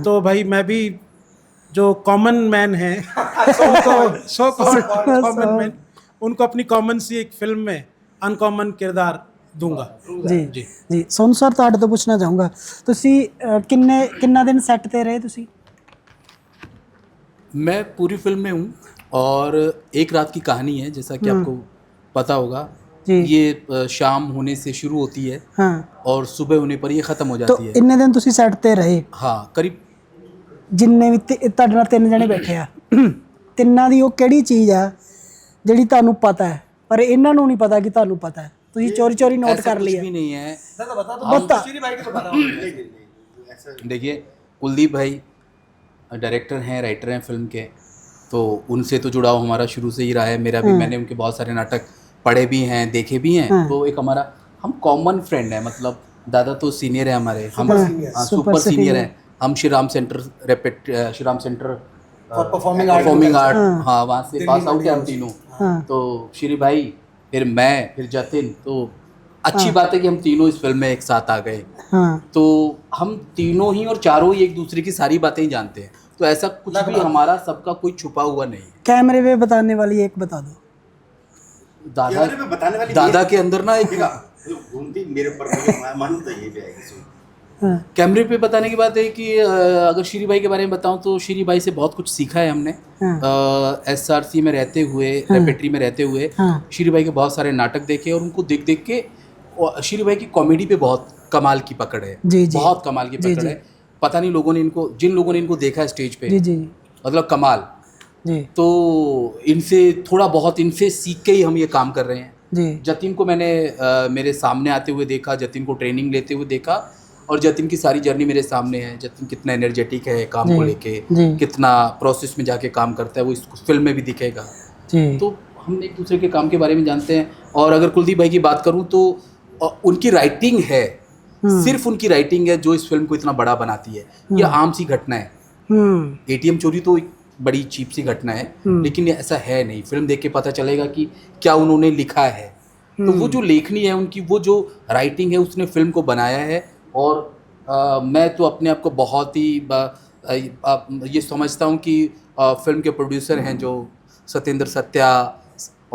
Speaker 7: तो भाई मैं भी जो कॉमन मैन है कॉमन मैन उनको अपनी कॉमन सी एक फिल्म में अनकॉमन किरदार दूंगा।
Speaker 2: ਜੀ ਜੀ ਸੋਨੂ ਸਰ ਤੁਹਾਡੇ ਤੋਂ ਪੁੱਛਣਾ ਚਾਹੂੰਗਾ ਤੁਸੀਂ ਕਿੰਨਾ ਦਿਨ ਸੈੱਟ ਤੇ ਰਹੇ ਤੁਸੀਂ?
Speaker 5: मैं पूरी फिल्म में हूँ और एक रात की कहानी है, जैसा कि आपको पता होगा। ये शाम होने से शुरू होती है
Speaker 2: हाँ
Speaker 5: और सुबह होने पर ये ख़त्म हो
Speaker 2: तो
Speaker 5: जाती है।
Speaker 2: ਇੰਨੇ ਦਿਨ ਤੁਸੀਂ ਸੈੱਟ ਤੇ ਰਹੇ?
Speaker 5: हाँ करीब
Speaker 2: ਜਿੰਨੇ ਵੀ ਤੁਹਾਡੇ ਨਾਲ ਤਿੰਨ ਜਣੇ ਬੈਠੇ ਆ ਤਿੰਨਾਂ ਦੀ ਉਹ ਕਿਹੜੀ ਚੀਜ਼ ਆ ਜਿਹੜੀ ਤੁਹਾਨੂੰ ਪਤਾ ਹੈ ਪਰ ਇਹਨਾਂ ਨੂੰ ਨਹੀਂ ਪਤਾ ਕਿ ਤੁਹਾਨੂੰ ਪਤਾ ਹੈ, ਤੁਸੀਂ ਚੋਰੀ ਨੋਟ
Speaker 5: ऐसा
Speaker 2: कर
Speaker 5: कुछ
Speaker 2: लिया?
Speaker 5: भी नहीं है।
Speaker 2: बता।
Speaker 5: देखिए कुलदीप भाई डायरेक्टर हैं, राइटर हैं फिल्म के, तो उनसे तो जुड़ाव हमारा शुरू से ही रहा है। मेरा भी, मैंने उनके बहुत सारे नाटक पढ़े भी हैं, देखे भी हैं। तो एक हमारा हम कॉमन फ्रेंड है, मतलब दादा तो सीनियर है हमारे, हम सुपर सीनियर हैं। हम Shri Ram centre performing art हाँ वहाँ से पास आउट है हम तीनों। तो श्री भाई, फिर मैं, फिर जतिन, तो अच्छी बात है कि हम तीनों इस फिल्म में एक साथ आ गए।
Speaker 2: हाँ
Speaker 5: तो हम तीनों ही और चारों ही एक दूसरे की सारी बातें ही जानते हैं, तो ऐसा कुछ भी हमारा सबका कोई छुपा हुआ नहीं है।
Speaker 2: कैमरे पे बताने वाली एक बता दो।
Speaker 5: दादा के अंदर ना एक
Speaker 3: मेरे ऊपर मानू तो ये भी आएगी।
Speaker 2: हाँ
Speaker 5: कैमरे पे बताने की बात है कि अगर श्री भाई के बारे में बताऊं तो श्री भाई से बहुत कुछ सीखा है हमने। SRC में रहते हुए, रेपेट्री में रहते हुए
Speaker 2: हाँ।
Speaker 5: श्री भाई के बहुत सारे नाटक देखे और उनको देख देख के श्री भाई की कॉमेडी पे बहुत कमाल की पकड़ है।
Speaker 2: जी, जी।
Speaker 5: बहुत कमाल की पकड़ है। पता नहीं जिन लोगों ने इनको देखा है स्टेज पे,
Speaker 2: जी जी
Speaker 5: मतलब कमाल।
Speaker 2: जी
Speaker 5: तो इनसे सीख के ही हम ये काम कर रहे हैं।
Speaker 2: जी
Speaker 5: जतिन को मैंने मेरे सामने आते हुए देखा, जतिन को ट्रेनिंग लेते हुए देखा, और जतिन की सारी जर्नी मेरे सामने है। जतिन कितना एनर्जेटिक है काम को लेके, कितना प्रोसेस में जाके काम करता है, वो इस फिल्म में भी दिखेगा।
Speaker 2: जी
Speaker 5: तो हम एक दूसरे के काम के बारे में जानते हैं। और अगर कुलदीप भाई की बात करूं तो उनकी राइटिंग है, सिर्फ उनकी राइटिंग है जो इस फिल्म को इतना बड़ा बनाती है। यह आम सी घटना है, ATM चोरी तो एक बड़ी चीप सी घटना है, लेकिन ये ऐसा है नहीं। फिल्म देख के पता चलेगा कि क्या उन्होंने लिखा है। तो वो जो लेखनी है उनकी, वो जो राइटिंग है, उसने फिल्म को बनाया है। और मैं तो अपने आप को बहुत ही ये समझता हूँ कि फिल्म के प्रोड्यूसर हैं जो सत्येंद्र सत्या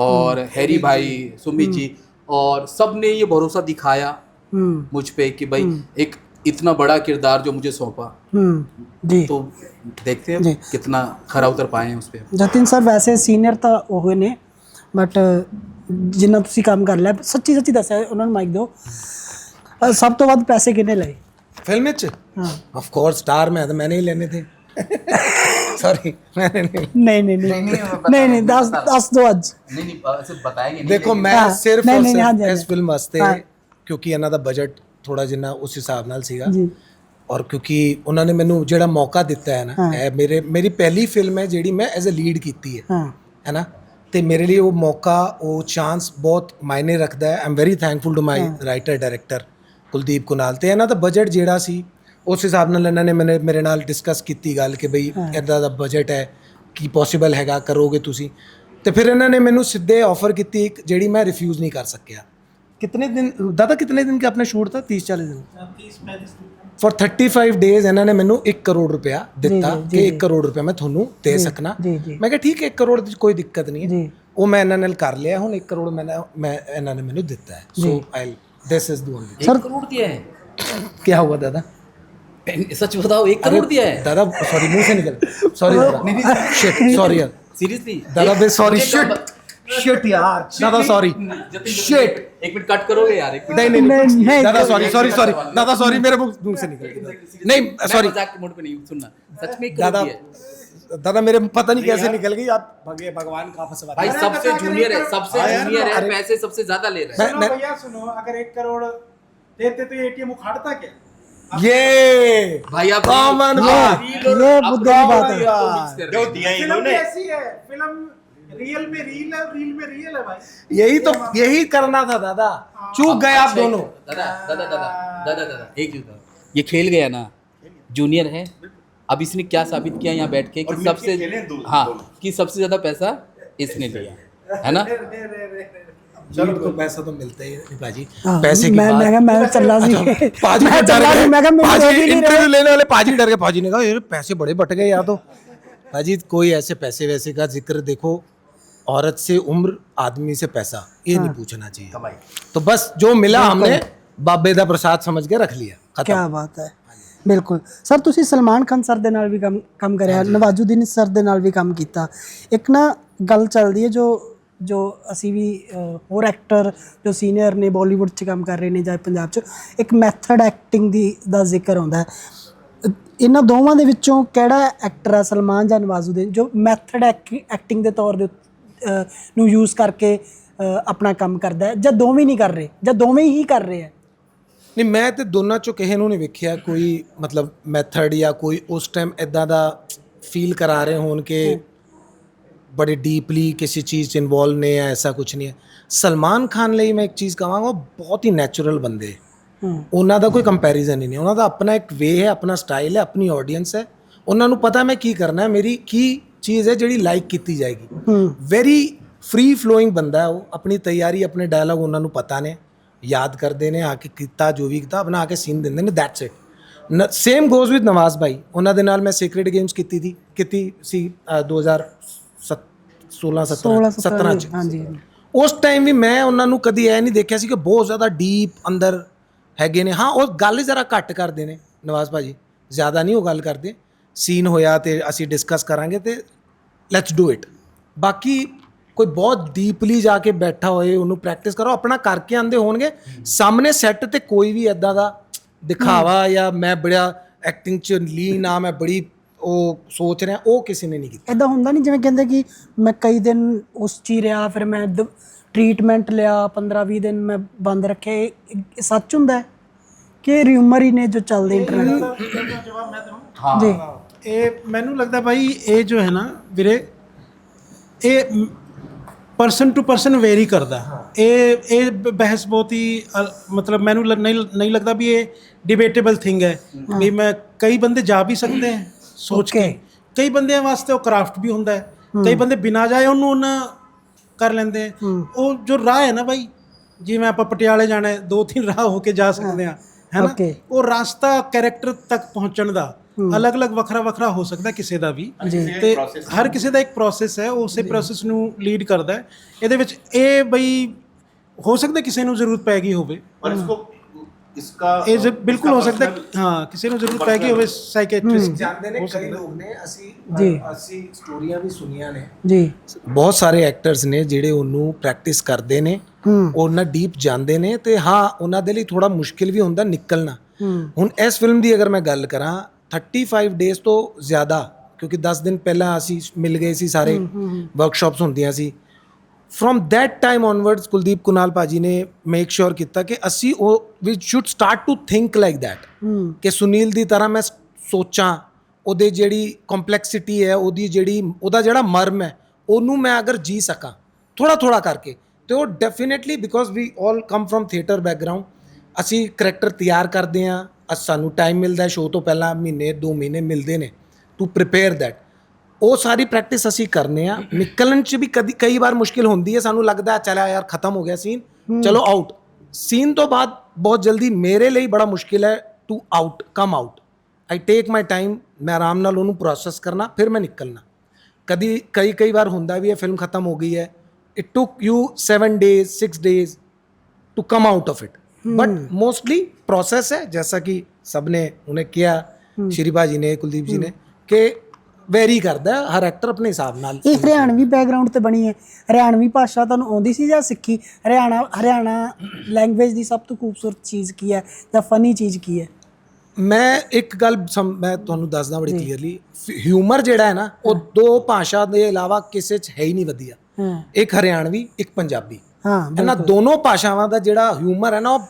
Speaker 5: और हैरी भाई, सुमित जी, और सब ने ये भरोसा दिखाया मुझ पे कि भाई एक इतना बड़ा किरदार जो मुझे सौंपा,
Speaker 2: जी
Speaker 5: तो देखते हैं कितना खरा उतर पाए हैं उस पर।
Speaker 2: जतिन सर वैसे ਸੀਨੀਅਰ ਤਾਂ ਉਹ ਨੇ, ਬਟ ਜਿੰਨਾ ਤੁਸੀਂ ਕੰਮ ਕਰ ਲਿਆ ਸੱਚੀ ਦੱਸਿਆ ਉਹਨਾਂ ਨੂੰ ਮਾਈਕ ਦਿਓ, ਸਭ ਤੋਂ ਵੱਧ ਪੈਸੇ ਕਿੰਨੇ ਲਏ
Speaker 1: फिल्म च? ऑफ कोर्स स्टार में तो मैंने ही लेने थे। सॉरी मैंने नहीं।
Speaker 2: नहीं दस दो ਅੱਜ
Speaker 5: नहीं ऐसे बताएंगे नहीं।
Speaker 1: देखो मैं
Speaker 2: हाँ,
Speaker 1: सिर्फ
Speaker 2: नहीं,
Speaker 1: और
Speaker 2: नहीं,
Speaker 1: सिर्फ
Speaker 2: हाँ जी, हाँ
Speaker 1: इस
Speaker 2: जी।
Speaker 1: फिल्म वास्ते,
Speaker 2: हाँ।
Speaker 1: क्योंकि ਇਹਨਾਂ ਦਾ ਬਜਟ ਥੋੜਾ ਜਿੰਨਾ ਉਸ ਹਿਸਾਬ ਨਾਲ ਸੀਗਾ,
Speaker 2: ਜੀ
Speaker 1: ਔਰ ਕਿਉਂਕਿ ਉਹਨਾਂ ਨੇ ਮੈਨੂੰ ਜਿਹੜਾ ਮੌਕਾ ਦਿੱਤਾ ਹੈ ਨਾ, ਇਹ ਮੇਰੀ ਪਹਿਲੀ ਫਿਲਮ ਹੈ ਜਿਹੜੀ ਮੈਂ ਐਜ਼ ਅ ਲੀਡ ਕੀਤੀ ਹੈ, ਹੈ ਨਾ। ਤੇ ਮੇਰੇ ਲਈ ਉਹ ਮੌਕਾ, ਉਹ ਚਾਂਸ ਬਹੁਤ ਮਾਇਨੇ ਰੱਖਦਾ ਹੈ। I am very thankful to my writer director Kuldeep Kunal. ਤੇ ਇਹਨਾਂ ਦਾ ਬਜਟ ਜਿਹੜਾ ਸੀ ਉਸ ਹਿਸਾਬ ਨਾਲ ਇਹਨਾਂ ਨੇ ਮੇਰੇ ਨਾਲ ਡਿਸਕਸ ਕੀਤੀ ਗੱਲ ਕਿ ਬਈ ਇੱਦਾਂ ਦਾ ਬਜਟ ਹੈ, ਕੀ ਪੋਸੀਬਲ ਹੈਗਾ, ਕਰੋਗੇ ਤੁਸੀਂ? ਤੇ ਫਿਰ ਇਹਨਾਂ ਨੇ ਮੈਨੂੰ ਸਿੱਧੇ ਆਫਰ ਕੀਤੀ ਇੱਕ, ਜਿਹੜੀ ਮੈਂ ਰਿਫਿਊਜ਼ ਨਹੀਂ ਕਰ ਸਕਿਆ। कितने दिन दादा, कितने दिन का अपना शूट था? 30-40 दिन। फॉर 35 डेज इन्होंने मैनू 1 करोड़ रुपया दिता कि 1 करोड़ रुपया मैं थोनू दे सकना। मैं कहा ठीक है, 1 करोड़ की कोई दिक्कत नहीं है। वो मैं इन्होंने कर लिया, हुण 1 करोड़ मैं इन्होंने मैनू दिता है। So I this is the only.
Speaker 5: 1 crore दिया है?
Speaker 1: क्या हुआ दादा?
Speaker 5: सच बताओ, 1 करोड़ दिया है?
Speaker 1: दादा सॉरी, मुंह से निकल, सॉरी शिट, सॉरी यार,
Speaker 5: सीरियसली
Speaker 1: दादा बे सॉरी, शिट यार दादा, सॉरी शिट।
Speaker 5: 1 मिनट कट करोगे यार?
Speaker 1: नहीं दादा सॉरी दादा, सॉरी मेरे मुंह से निकल गया। नहीं सॉरी,
Speaker 5: मजाक के मोड पे नहीं, सुनना सच में 1 करोड़
Speaker 1: दादा
Speaker 5: दिया है।
Speaker 1: दादा मेरे पता नहीं कैसे निकल गई। आप भगवान कहाँ फंसवा
Speaker 5: भाई सबसे जूनियर है, पैसे सबसे ज्यादा ले रहा है।
Speaker 7: सुनो भैया सुनो, अगर 1 करोड़ देते तो ATM उखाड़ता क्या?
Speaker 1: ये
Speaker 5: भाई आप
Speaker 1: कॉमन बात,
Speaker 2: ये बुद्धि की बात है।
Speaker 3: जो दिया
Speaker 7: फिल्म
Speaker 3: इन्होंने,
Speaker 7: ऐसी है, फिल्म रियल में रील है, रील में रियल है भाई।
Speaker 1: यही करना था दादा, चूक गए आप दोनों।
Speaker 5: दादा एक चीज, ये खेल गया ना, जूनियर है। अब इसने क्या साबित किया यहाँ बैठ के कि सबसे कि सबसे ज्यादा पैसा इसने लिया है ना।
Speaker 1: चलो तो पैसा तो मिलता ही है पाजी, पैसे की
Speaker 2: मैं चल रहा सी,
Speaker 1: पाजी इंटरव्यू लेने वाले पाजी डर गए। पाजी ने कहा ये पैसे बड़े बट गए। या तो पाजी कोई ऐसे पैसे वैसे का जिक्र, देखो औरत से उम्र, आदमी से पैसा, ये नहीं पूछना चाहिए। तो बस जो मिला हमने बाबे ਦਾ ਪ੍ਰਸਾਦ ਸਮਝ ਕੇ ਰੱਖ ਲਿਆ।
Speaker 2: क्या बात है, ਬਿਲਕੁਲ ਸਰ। ਤੁਸੀਂ ਸਲਮਾਨ ਖਾਨ ਸਰ ਦੇ ਨਾਲ ਵੀ ਕੰਮ ਕਰਿਆ, ਨਵਾਜ਼ੁਦੀਨ ਸਰ ਦੇ ਨਾਲ ਵੀ ਕੰਮ ਕੀਤਾ। ਇੱਕ ਨਾ ਗੱਲ ਚੱਲਦੀ ਹੈ ਜੋ ਅਸੀਂ ਵੀ ਹੋਰ ਐਕਟਰ ਜੋ ਸੀਨੀਅਰ ਨੇ ਬਾਲੀਵੁੱਡ 'ਚ ਕੰਮ ਕਰ ਰਹੇ ਨੇ ਜਾਂ ਪੰਜਾਬ 'ਚ, ਇੱਕ ਮੈਥਡ ਐਕਟਿੰਗ ਦਾ ਜ਼ਿਕਰ ਆਉਂਦਾ ਹੈ। ਇਹਨਾਂ ਦੋਵਾਂ ਦੇ ਵਿੱਚੋਂ ਕਿਹੜਾ ਐਕਟਰ ਆ, ਸਲਮਾਨ ਜਾਂ ਨਵਾਜ਼ੁਦੀਨ, ਜੋ ਮੈਥਡ ਐਕਟਿੰਗ ਦੇ ਤੌਰ ਦੇ ਨੂੰ ਯੂਜ਼ ਕਰਕੇ ਆਪਣਾ ਕੰਮ ਕਰਦਾ ਹੈ, ਜਾਂ ਦੋਵੇਂ ਨਹੀਂ ਕਰ ਰਹੇ, ਜਾਂ ਦੋਵੇਂ ਹੀ ਕਰ ਰਹੇ ਆ?
Speaker 1: ਨਹੀਂ ਮੈਂ ਤੇ ਦੋਨਾਂ ਚੋਂ ਕਿਸੇ ਨੂੰ ਨਹੀਂ ਵੇਖਿਆ ਕੋਈ ਮਤਲਬ ਮੈਥਡ ਜਾਂ ਕੋਈ ਉਸ ਟਾਈਮ ਇਦਾਂ ਦਾ ਫੀਲ ਕਰਾ ਰਹੇ ਹੋਣ ਕਿ बड़े डीपली किसी चीज़ च इन्वॉल्व नहीं है, ऐसा कुछ नहीं है। सलमान खान ਲਈ मैं एक चीज़ कहांगा, बहुत ही नैचुरल बंदे, ਉਹਨਾਂ ਦਾ ਕੋਈ ਕੰਪੈਰੀਜ਼ਨ ਹੀ ਨਹੀਂ। ਉਹਨਾਂ ਦਾ ਆਪਣਾ ਇੱਕ ਵੇ ਹੈ, ਆਪਣਾ ਸਟਾਈਲ ਹੈ, ਆਪਣੀ ਆਡੀਅנס ਹੈ। ਉਹਨਾਂ ਨੂੰ ਪਤਾ ਮੈਂ ਕੀ ਕਰਨਾ ਹੈ, ਮੇਰੀ ਕੀ ਚੀਜ਼ ਹੈ ਜਿਹੜੀ ਲਾਈਕ ਕੀਤੀ ਜਾਏਗੀ। ਵੈਰੀ ਫ੍ਰੀ ਫਲੋਇੰਗ ਬੰਦਾ ਹੈ ਉਹ, ਆਪਣੀ ਤਿਆਰੀ, ਆਪਣੇ ਡਾਇਲੌਗ ਉਹਨਾਂ ਨੂੰ ਪਤਾ ਨੇ। ਯਾਦ ਕਰਦੇ ਨੇ, ਆ ਕੇ ਕੀਤਾ ਜੋ ਵੀ ਕੀਤਾ ਆਪਣਾ ਆ ਕੇ ਸੀਨ ਦਿੰਦੇ ਨੇ, that's it. Same goes with Nawaz ਭਾਈ, ਉਹਨਾਂ ਦੇ ਨਾਲ ਮੈਂ ਸੀਕ੍ਰੇਟ ਗੇਮਸ ਕੀਤੀ ਸੀ 2016-17 ਚ।
Speaker 2: ਹਾਂਜੀ
Speaker 1: ਉਸ ਟਾਈਮ ਵੀ ਮੈਂ ਉਹਨਾਂ ਨੂੰ ਕਦੀ ਇਹ ਨਹੀਂ ਦੇਖਿਆ ਸੀ ਕਿ ਬਹੁਤ ਜ਼ਿਆਦਾ ਡੀਪ ਅੰਦਰ ਹੈਗੇ ਨੇ। ਹਾਂ, ਉਹ ਗੱਲ ਜ਼ਰਾ ਘੱਟ ਕਰਦੇ ਨੇ ਨਵਾਜ਼ ਭਾਜੀ, ਜ਼ਿਆਦਾ ਨਹੀਂ ਉਹ ਗੱਲ ਕਰਦੇ। ਸੀਨ ਹੋਇਆ ਤੇ ਅਸੀਂ ਡਿਸਕਸ ਕਰਾਂਗੇ ਤੇ ਲੈਟਸ ਡੂ ਇਟ। ਬਾਕੀ ਕੋਈ ਬਹੁਤ ਡੀਪਲੀ ਜਾ ਕੇ ਬੈਠਾ ਹੋਏ ਉਹਨੂੰ ਪ੍ਰੈਕਟਿਸ ਕਰੋ, ਆਪਣਾ ਕਰਕੇ ਆਉਂਦੇ ਹੋਣਗੇ ਸਾਹਮਣੇ ਸੈੱਟ ਤੇ ਕੋਈ ਵੀ ਇਦਾਂ ਦਾ ਦਿਖਾਵਾ ਜਾਂ ਮੈਂ ਬੜਾ ਐਕਟਿੰਗ 'ਚ ਲੀਨ ਆ, ਮੈਂ ਬੜੀ ਉਹ ਸੋਚ ਰਿਹਾ, ਉਹ ਕਿਸੇ ਨੇ ਨਹੀਂ ਕੀਤਾ।
Speaker 2: ਇਦਾਂ ਹੁੰਦਾ ਨਹੀਂ ਜਿਵੇਂ ਕਹਿੰਦੇ ਕਿ ਮੈਂ ਕਈ ਦਿਨ ਉਸ 'ਚ ਹੀ ਰਿਹਾ, ਫਿਰ ਮੈਂ ਟ੍ਰੀਟਮੈਂਟ ਲਿਆ, 15-20 ਦਿਨ ਮੈਂ ਬੰਦ ਰੱਖਿਆ, ਇਹ ਸੱਚ ਹੁੰਦਾ ਹੈ ਕਿ ਰਿਊਮਰ ਹੀ ਨੇ ਜੋ ਚੱਲਦੇ ਇੰਟਰਨੈਟ? ਜੀ,
Speaker 7: ਇਹ ਮੈਨੂੰ ਲੱਗਦਾ ਭਾਈ ਇਹ ਜੋ ਹੈ ਨਾ ਵੀਰੇ, ਇਹ ਪਰਸਨ ਟੂ ਪਰਸਨ ਵੇਰੀ ਕਰਦਾ। ਇਹ ਬਹਿਸ ਬਹੁਤ ਹੀ ਮਤਲਬ ਮੈਨੂੰ ਨਹੀਂ ਲੱਗਦਾ ਵੀ ਇਹ ਡਿਬੇਟੇਬਲ ਥਿੰਗ ਹੈ ਵੀ ਮੈਂ ਕਈ ਬੰਦੇ ਜਾ ਵੀ ਸਕਦੇ ਹੈ ਸੋਚ ਕੇ, ਕਈ ਬੰਦਿਆਂ ਵਾਸਤੇ ਉਹ ਕਰਾਫਟ ਵੀ ਹੁੰਦਾ ਹੈ, ਕਈ ਬੰਦੇ ਬਿਨਾਂ ਜਾਏ ਉਹਨੂੰ ਉਹਨਾਂ ਕਰ ਲੈਂਦੇ। ਉਹ ਜੋ ਰਾਹ ਹੈ ਨਾ ਭਾਈ, ਜਿਵੇਂ ਆਪਾਂ ਪਟਿਆਲੇ ਜਾਣਾ 2-3 ਰਾਹ ਹੋ ਕੇ ਜਾ ਸਕਦੇ ਹਾਂ, ਹੈ ਨਾ, ਉਹ ਰਾਸਤਾ ਕੈਰੈਕਟਰ ਤੱਕ ਪਹੁੰਚਣ ਦਾ ਅਲੱਗ-ਅਲੱਗ ਵੱਖਰਾ ਹੋ ਸਕਦਾ ਕਿਸੇ ਦਾ ਵੀ, ਤੇ ਹਰ ਕਿਸੇ ਦਾ ਇੱਕ ਪ੍ਰੋਸੈਸ ਹੈ, ਉਸੇ ਪ੍ਰੋਸੈਸ ਨੂੰ ਲੀਡ ਕਰਦਾ ਹੈ। ਇਹਦੇ ਵਿੱਚ ਇਹ ਬਈ ਹੋ ਸਕਦਾ ਕਿਸੇ ਨੂੰ ਜ਼ਰੂਰਤ ਪੈ ਗਈ ਹੋਵੇ, ਇਹ ਬਿਲਕੁਲ ਹੋ ਸਕਦਾ, ਹਾਂ, ਕਿਸੇ ਨੂੰ ਜ਼ਰੂਰਤ ਪੈ ਗਈ ਹੋਵੇ ਸਾਈਕੈਟ੍ਰਿਸਟ
Speaker 1: ਜਾਣਦੇ ਨੇ ਕਈ ਲੋਕ ਨੇ, ਅਸੀਂ ਸਟੋਰੀਆਂ ਵੀ ਸੁਣੀਆਂ ਨੇ
Speaker 2: ਜੀ,
Speaker 1: ਬਹੁਤ ਸਾਰੇ ਐਕਟਰਸ ਨੇ ਜਿਹੜੇ ਉਹਨੂੰ ਪ੍ਰੈਕਟਿਸ ਕਰਦੇ ਨੇ, ਉਹਨਾਂ ਡੀਪ ਜਾਂਦੇ ਨੇ, ਤੇ ਹਾਂ ਉਹਨਾਂ ਦੇ ਲਈ ਥੋੜਾ ਮੁਸ਼ਕਿਲ ਵੀ ਹੁੰਦਾ ਨਿਕਲਣਾ। ਹੁਣ ਇਸ ਫਿਲਮ ਦੀ ਅਗਰ ਮੈਂ ਗੱਲ ਕਰਾਂ 35 ਡੇਜ਼ ਤੋਂ ਜ਼ਿਆਦਾ, ਕਿਉਂਕਿ 10 ਦਿਨ ਪਹਿਲਾਂ ਅਸੀਂ ਮਿਲ ਗਏ ਸੀ, ਸਾਰੇ ਵਰਕਸ਼ਾਪਸ ਹੁੰਦੀਆਂ ਸੀ। From that time onwards Kuldeep Kunal ਭਾਜੀ ਨੇ ਮੇਕ ਸ਼ੋਰ ਕੀਤਾ ਕਿ ਅਸੀਂ ਵੀ should start to think like that, ਕਿ ਸੁਨੀਲ ਦੀ ਤਰ੍ਹਾਂ ਮੈਂ ਸੋਚਾਂ, ਉਹਦੇ ਜਿਹੜੀ ਕੰਪਲੈਕਸਿਟੀ ਹੈ, ਉਹਦਾ ਜਿਹੜਾ ਮਰਮ ਹੈ, ਉਹਨੂੰ ਮੈਂ ਅਗਰ ਜੀ ਸਕਾਂ ਥੋੜਾ ਕਰਕੇ, ਤੇ ਉਹ definitely because we all come from theatre background, ਅਸੀਂ ਕਰੈਕਟਰ ਤਿਆਰ ਕਰਦੇ ਹਾਂ, ਸਾਨੂੰ ਟਾਈਮ ਮਿਲਦਾ ਸ਼ੋਅ ਤੋਂ ਪਹਿਲਾਂ, ਮਹੀਨੇ 2 ਮਹੀਨੇ ਮਿਲਦੇ ਨੇ ਟੂ ਪ੍ਰਿਪੇਅਰ ਦੈਟ। ਉਹ ਸਾਰੀ ਪ੍ਰੈਕਟਿਸ ਅਸੀਂ ਕਰਨੇ ਆ। ਨਿਕਲਣ 'ਚ ਵੀ ਕਈ ਵਾਰ ਮੁਸ਼ਕਿਲ ਹੁੰਦੀ ਹੈ, ਸਾਨੂੰ ਲੱਗਦਾ ਚਲਿਆ ਯਾਰ ਖਤਮ ਹੋ ਗਿਆ ਸੀਨ, ਚਲੋ ਆਊਟ। ਸੀਨ ਤੋਂ ਬਾਅਦ ਬਹੁਤ ਜਲਦੀ ਮੇਰੇ ਲਈ ਬੜਾ ਮੁਸ਼ਕਿਲ ਹੈ to come out. I take my time, ਮੈਂ ਆਰਾਮ ਨਾਲ ਉਹਨੂੰ ਪ੍ਰੋਸੈਸ ਕਰਨਾ, ਫਿਰ ਮੈਂ ਨਿਕਲਣਾ। ਕਈ ਵਾਰ ਹੁੰਦਾ ਵੀ ਹੈ ਫਿਲਮ ਖਤਮ ਹੋ ਗਈ ਹੈ, it took you 7 days 6 days to come out of it, but mostly process है, जैसा कि सबने उन्हें किया, श्री भाजी ने, कुलदीप जी ने, कि वेरी करता है हर एक्टर अपने हिसाब नाल।
Speaker 2: ਇਹ ਹਰਿਆਣਵੀ ਬੈਕਗ੍ਰਾਉਂਡ ਤੇ ਬਣੀ ਹੈ, ਹਰਿਆਣਵੀ ਭਾਸ਼ਾ ਤੁਹਾਨੂੰ ਆਉਂਦੀ ਸੀ ਜਾਂ ਸਿੱਖੀ? ਹਰਿਆਣਾ ਲੈਂਗੁਏਜ ਦੀ ਸਭ ਤੋਂ ਖੂਬਸੂਰਤ ਚੀਜ਼ ਕੀ ਹੈ ਜਾਂ ਫਨੀ ਚੀਜ਼ ਕੀ ਹੈ?
Speaker 1: ਮੈਂ ਇੱਕ ਗੱਲ ਮੈਂ ਤੁਹਾਨੂੰ ਦੱਸਦਾ ਬੜੀ ਕਲੀਅਰਲੀ, ਹਿਊਮਰ ਜਿਹੜਾ ਹੈ ਨਾ, ਉਹ 2 ਭਾਸ਼ਾ ਦੇ ਇਲਾਵਾ ਕਿਸੇ 'ਚ ਹੈ ਹੀ ਨਹੀਂ ਵਧੀਆ। ਇੱਕ ਹਰਿਆਣਵੀ, ਇੱਕ ਪੰਜਾਬੀ, ਇਹਨਾਂ ਦੋਨੋਂ ਭਾਸ਼ਾਵਾਂ ਦਾ ਜਿਹੜਾ ਹਿਊਮਰ ਹੈ ਨਾ, ਉਹ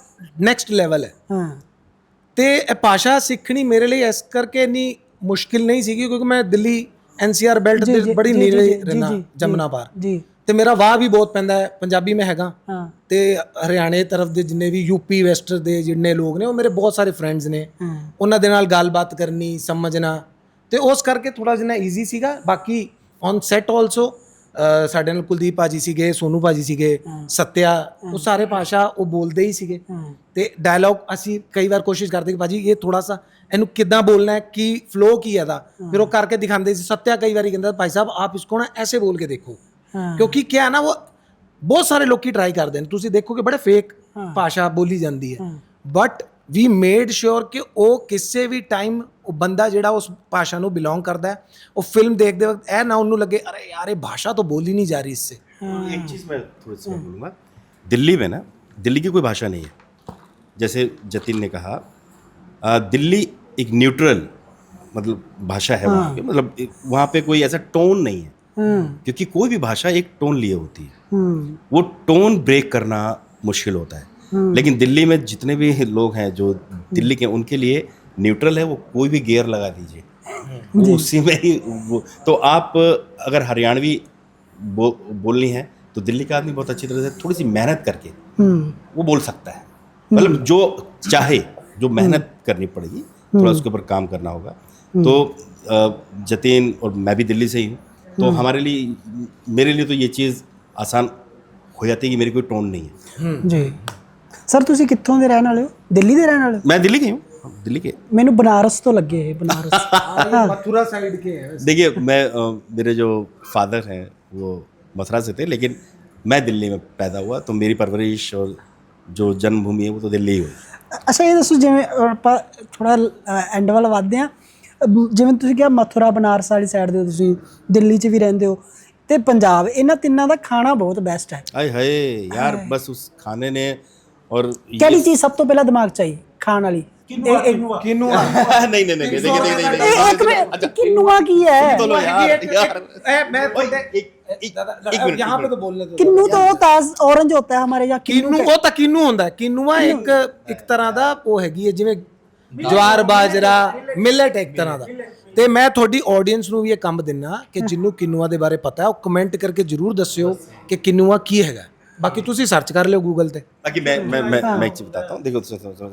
Speaker 1: ਨੈਕਸਟ ਲੈਵਲ ਹੈ। ਤੇ ਇਹ ਭਾਸ਼ਾ ਸਿੱਖਣੀ ਮੇਰੇ ਲਈ ਇਸ ਕਰਕੇ ਇੰਨੀ ਮੁਸ਼ਕਿਲ ਨਹੀਂ ਸੀਗੀ ਕਿਉਂਕਿ ਮੈਂ ਦਿੱਲੀ NCR ਬੈਲਟ ਦੇ ਬੜੀ ਨੇੜੇ ਰਹਿਣਾ, ਜਮਨਾ ਪਾਰ, ਤੇ ਮੇਰਾ ਵਾਹ ਵੀ ਬਹੁਤ ਪੈਂਦਾ ਹੈ, ਪੰਜਾਬੀ ਮੈਂ ਹੈਗਾ, ਤੇ ਹਰਿਆਣੇ ਤਰਫ ਦੇ ਜਿੰਨੇ ਵੀ UP ਵੈਸਟ ਦੇ ਜਿੰਨੇ ਲੋਕ ਨੇ ਉਹ ਮੇਰੇ ਬਹੁਤ ਸਾਰੇ ਫਰੈਂਡਸ ਨੇ, ਉਹਨਾਂ ਦੇ ਨਾਲ ਗੱਲਬਾਤ ਕਰਨੀ, ਸਮਝਣਾ, ਤੇ ਉਸ ਕਰਕੇ ਥੋੜਾ ਜਿਹਾ ਈਜ਼ੀ ਸੀਗਾ। ਬਾਕੀ ਔਨ ਸੈਟ ਆਲਸੋ ਸਾਡੇ ਨਾਲ ਕੁਲਦੀਪ ਭਾਜੀ ਸੀਗੇ, ਸੋਨੂ ਭਾਜੀ ਸੀਗੇ, ਸਤਿਆ, ਉਹ ਸਾਰੇ ਭਾਸ਼ਾ ਉਹ ਬੋਲਦੇ ਹੀ ਸੀਗੇ, ਤੇ ਡਾਇਲੌਗ ਅਸੀਂ ਕਈ ਵਾਰ ਕੋਸ਼ਿਸ਼ ਕਰਦੇ ਕਿ ਭਾਜੀ ਇਹ ਥੋੜਾ ਸਾ ਇਹਨੂੰ ਕਿੱਦਾਂ ਬੋਲਣਾ ਹੈ, ਕੀ ਫਲੋ ਕੀ ਇਹਦਾ, ਫਿਰ ਉਹ ਕਰਕੇ ਦਿਖਾਉਂਦੇ ਸੀ। ਸਤਿਆ ਕਈ ਵਾਰੀ ਕਹਿੰਦਾ ਭਾਈ ਸਾਹਿਬ ਆਪ ਇਸਕੋ ਨਾ ਐਸੇ ਬੋਲ ਕੇ ਦੇਖੋ, ਕਿਉਂਕਿ ਕਿਆ ਹੈ ਨਾ, ਉਹ ਬਹੁਤ ਸਾਰੇ ਲੋਕੀ ਟਰਾਈ ਕਰਦੇ ਨੇ, ਤੁਸੀਂ ਦੇਖੋਗੇ ਬੜੇ ਫੇਕ ਭਾਸ਼ਾ ਬੋਲੀ ਜਾਂਦੀ ਹੈ, ਬਟ ਵੀ ਮੇਡ श्योर ਕਿ ਉਹ ਕਿਸੇ ਵੀ ਟਾਈਮ ਉਹ ਬੰਦਾ ਜਿਹੜਾ ਉਸ ਭਾਸ਼ਾ ਨੂੰ ਬਿਲੋਂਗ ਕਰਦਾ ਹੈ, ਉਹ ਫਿल्म देखते वक्त ਇਹ ਨਾ ਉਹਨੂੰ ਲੱਗੇ अरे यार ये भाषा तो बोली नहीं जा रही इससे।
Speaker 3: एक चीज़ मैं थोड़ी सी बोलूँगा, दिल्ली में ना, दिल्ली की कोई भाषा नहीं है, जैसे जतिन ने कहा, दिल्ली एक न्यूट्रल मतलब भाषा है वहाँ पे, मतलब वहाँ पे कोई ऐसा टोन नहीं है, क्योंकि कोई भी भाषा एक टोन लिए होती है, वो टोन ब्रेक करना मुश्किल होता है। लेकिन दिल्ली में जितने भी लोग हैं जो दिल्ली के, उनके लिए न्यूट्रल है, वो कोई भी गियर लगा दीजिए, वो उसी में ही वो, तो आप अगर हरियाणवी बोलनी है तो दिल्ली का आदमी बहुत अच्छी तरह से थोड़ी सी मेहनत करके वो बोल सकता है, मतलब जो चाहे, जो मेहनत करनी पड़ेगी, थोड़ा उसके ऊपर काम करना होगा। तो जतिन और मैं भी दिल्ली से ही हूँ, तो हमारे लिए, मेरे लिए तो ये चीज़ आसान हो जाती है कि मेरी कोई टोन नहीं है।
Speaker 2: जी, ਸਰ ਤੁਸੀਂ ਕਿੱਥੋਂ ਦੇ ਰਹਿਣ ਵਾਲੇ ਹੋ? ਦਿੱਲੀ ਦੇ ਰਹਿਣ ਵਾਲੇ ਹੋ?
Speaker 3: मैं दिल्ली की हूँ, दिल्ली के।
Speaker 2: ਮੈਨੂੰ ਬਨਾਰਸ ਤੋਂ ਲੱਗੇ ਇਹ ਬਨਾਰਸ।
Speaker 1: मथुरा साइड के हैं
Speaker 3: देखिए मैं मेरे जो फादर हैं वो मथुरा से थे, लेकिन मैं दिल्ली में पैदा हुआ, तो मेरी परवरिश और जो जन्मभूमि है वो तो दिल्ली ही हुई।
Speaker 2: ਅੱਛਾ ਇਹ ਦੱਸੋ, ਜਿਵੇਂ ਆਪਾਂ ਥੋੜਾ ਐਂਡ ਵੱਲ ਵੱਧਦੇ ਹਾਂ, ਜਿਵੇਂ ਤੁਸੀਂ ਕਿਹਾ ਮਥੁਰਾ ਬਨਾਰਸ ਵਾਲੀ ਸਾਈਡ ਦੇ ਹੋ, ਤੁਸੀਂ ਦਿੱਲੀ 'ਚ ਵੀ ਰਹਿੰਦੇ ਹੋ ਤੇ ਪੰਜਾਬ, ਇਹਨਾਂ ਤਿੰਨਾਂ ਦਾ ਖਾਣਾ ਬਹੁਤ ਬੈਸਟ ਹੈ।
Speaker 3: आए हाय यार, बस उस खाने ने और
Speaker 2: ਕਿਹੜੀ ਚੀਜ਼ ਸਭ ਤੋਂ ਪਹਿਲਾਂ ਦਿਮਾਗ 'ਚ ਆਈ ਖਾਣ ਵਾਲੀ?
Speaker 1: किन्नुआ
Speaker 3: नहीं नहीं नहीं देखिए
Speaker 2: ਇੱਕ ਮਿੰਟ, ਕਿੰਨੂਆ ਕੀ ਹੈ?
Speaker 3: तो लो यार
Speaker 1: मैं
Speaker 3: एक
Speaker 1: यहाँ पे तो बोलने दो।
Speaker 2: किन्नू तो होता है ऑरेंज होता है हमारे यहाँ।
Speaker 1: ਕਿੰਨੂ ਉਹ ਤਾਂ ਕਿੰਨੂ ਹੁੰਦਾ ਹੈ। ਕਿੰਨੂਆ ਇੱਕ ਤਰ੍ਹਾਂ ਦਾ ਉਹ ਹੈਗੀ ਹੈ, ਜਿਵੇਂ ਜਵਾਰ ਬਾਜਰਾ ਮਿਲਟ ਇੱਕ ਤਰ੍ਹਾਂ ਦਾ। ਤੇ ਮੈਂ ਤੁਹਾਡੀ ਆਡੀਅנס ਨੂੰ ਵੀ ਇਹ ਕੰਮ ਦਿੰਨਾ ਕਿ ਜਿੰਨੂੰ ਕਿੰਨੂਆ ਦੇ ਬਾਰੇ ਪਤਾ ਹੈ ਉਹ ਕਮੈਂਟ ਕਰਕੇ ਜਰੂਰ ਦੱਸਿਓ ਕਿ ਕਿੰਨੂਆ ਕੀ ਹੈਗਾ। ਬਾਕੀ ਤੁਸੀਂ ਸਰਚ ਕਰ ਲਿਓ ਗੂਗਲ ਤੇ।
Speaker 3: ताकि मैं एक चीज बताता हूँ। देखो सुनो,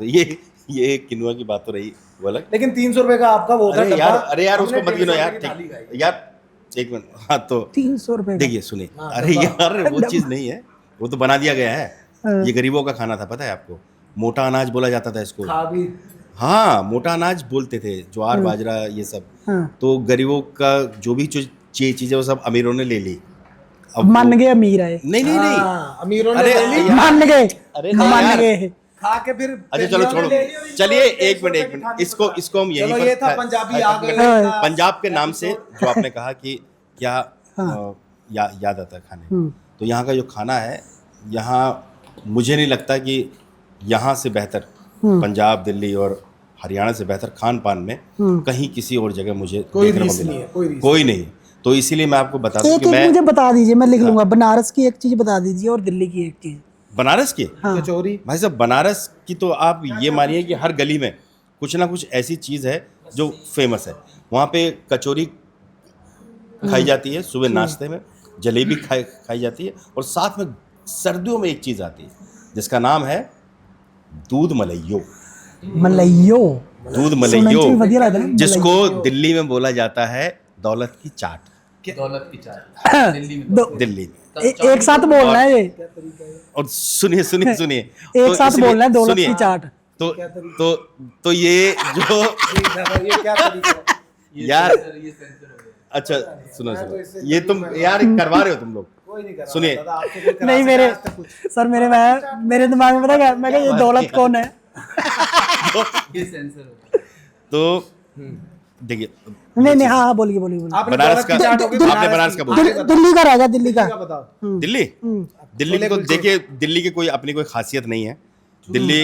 Speaker 3: ये किनुआ की बात तो रही, वो अलग।
Speaker 1: लेकिन 300 रुपए का आपका वो होता है।
Speaker 3: अरे यार उसको मत गिनो यार, ठीक यार, एक मिनट। हाँ तो
Speaker 2: 300 रुपए।
Speaker 3: देखिए सुनिए, अरे यार वो चीज़ नहीं है, वो तो बना दिया गया है। ये गरीबों का खाना था, पता है आपको? मोटा अनाज बोला जाता था इसको। हाँ, मोटा अनाज बोलते थे, ज्वार बाजरा ये सब। तो गरीबों का जो भी चीज़ है वो सब अमीरों ने ले ली।
Speaker 2: मान गए अमीर आए?
Speaker 3: नहीं
Speaker 1: अमीरों ने
Speaker 3: अरे
Speaker 1: ले ली।
Speaker 2: मान गए,
Speaker 3: अरे
Speaker 2: मान
Speaker 3: यार,
Speaker 2: गए।
Speaker 1: खा के फिर
Speaker 3: अच्छा चलो छोड़ो, चलिए एक मिनट, इसको हम यहीं
Speaker 1: चलो, ये था पंजाबी आ गए।
Speaker 3: पंजाब के नाम से जो आपने कहा कि क्या याद आता है खाने, तो यहाँ का जो खाना है, यहाँ मुझे नहीं लगता कि यहाँ से बेहतर पंजाब, दिल्ली और हरियाणा से बेहतर खान पान में कहीं किसी और जगह मुझे देखने को मिला, कोई नहीं। तो इसीलिए मैं आपको बता दूं कि मैं,
Speaker 2: मुझे बता दीजिए, मैं लिख लूंगा। बनारस की एक चीज बता दीजिए और दिल्ली की एक चीज।
Speaker 3: बनारस की
Speaker 1: कचौरी।
Speaker 3: भाई साहब, बनारस की तो आप ये मानिए कि हर गली में कुछ ना कुछ ऐसी चीज़ है जो फेमस है। वहाँ पे कचौरी खाई जाती है सुबह नाश्ते में, जलेबी खाई जाती है, और साथ में सर्दियों में एक चीज़ आती है जिसका नाम है दूध मलइयो।
Speaker 2: मलइयो?
Speaker 3: दूध मलइयो,
Speaker 2: बढ़िया लगता है।
Speaker 3: जिसको दिल्ली में बोला जाता है दौलत की चाट।
Speaker 5: दौलत की चाय दिल्ली में।
Speaker 3: दिल्ली में
Speaker 2: एक साथ बोलना है ये,
Speaker 3: और सुनिए सुनिए सुनिए,
Speaker 2: एक साथ बोलना है दौलत की चाट।
Speaker 3: तो ये जो
Speaker 1: ये क्या तरीका है?
Speaker 3: यार, अच्छा सुनो, ये तुम यार करवा रहे हो तुम लोग,
Speaker 1: कोई नहीं कर रहा।
Speaker 3: सुनिए
Speaker 2: नहीं मेरे सर, मेरे दिमाग में पता क्या, मैं ये दौलत कौन है?
Speaker 5: ये सेंसर होता है।
Speaker 3: तो देखिए,
Speaker 2: नहीं हाँ बोलिए बोलिए।
Speaker 1: आपने
Speaker 3: बनारस का,
Speaker 1: चाट होगी,
Speaker 3: आपने बनारस का बोला,
Speaker 2: दिल्ली का रहेगा, दिल्ली का।
Speaker 1: बताओ।
Speaker 3: दिल्ली की तो देखिए, दिल्ली की कोई अपनी कोई खासियत नहीं है। दिल्ली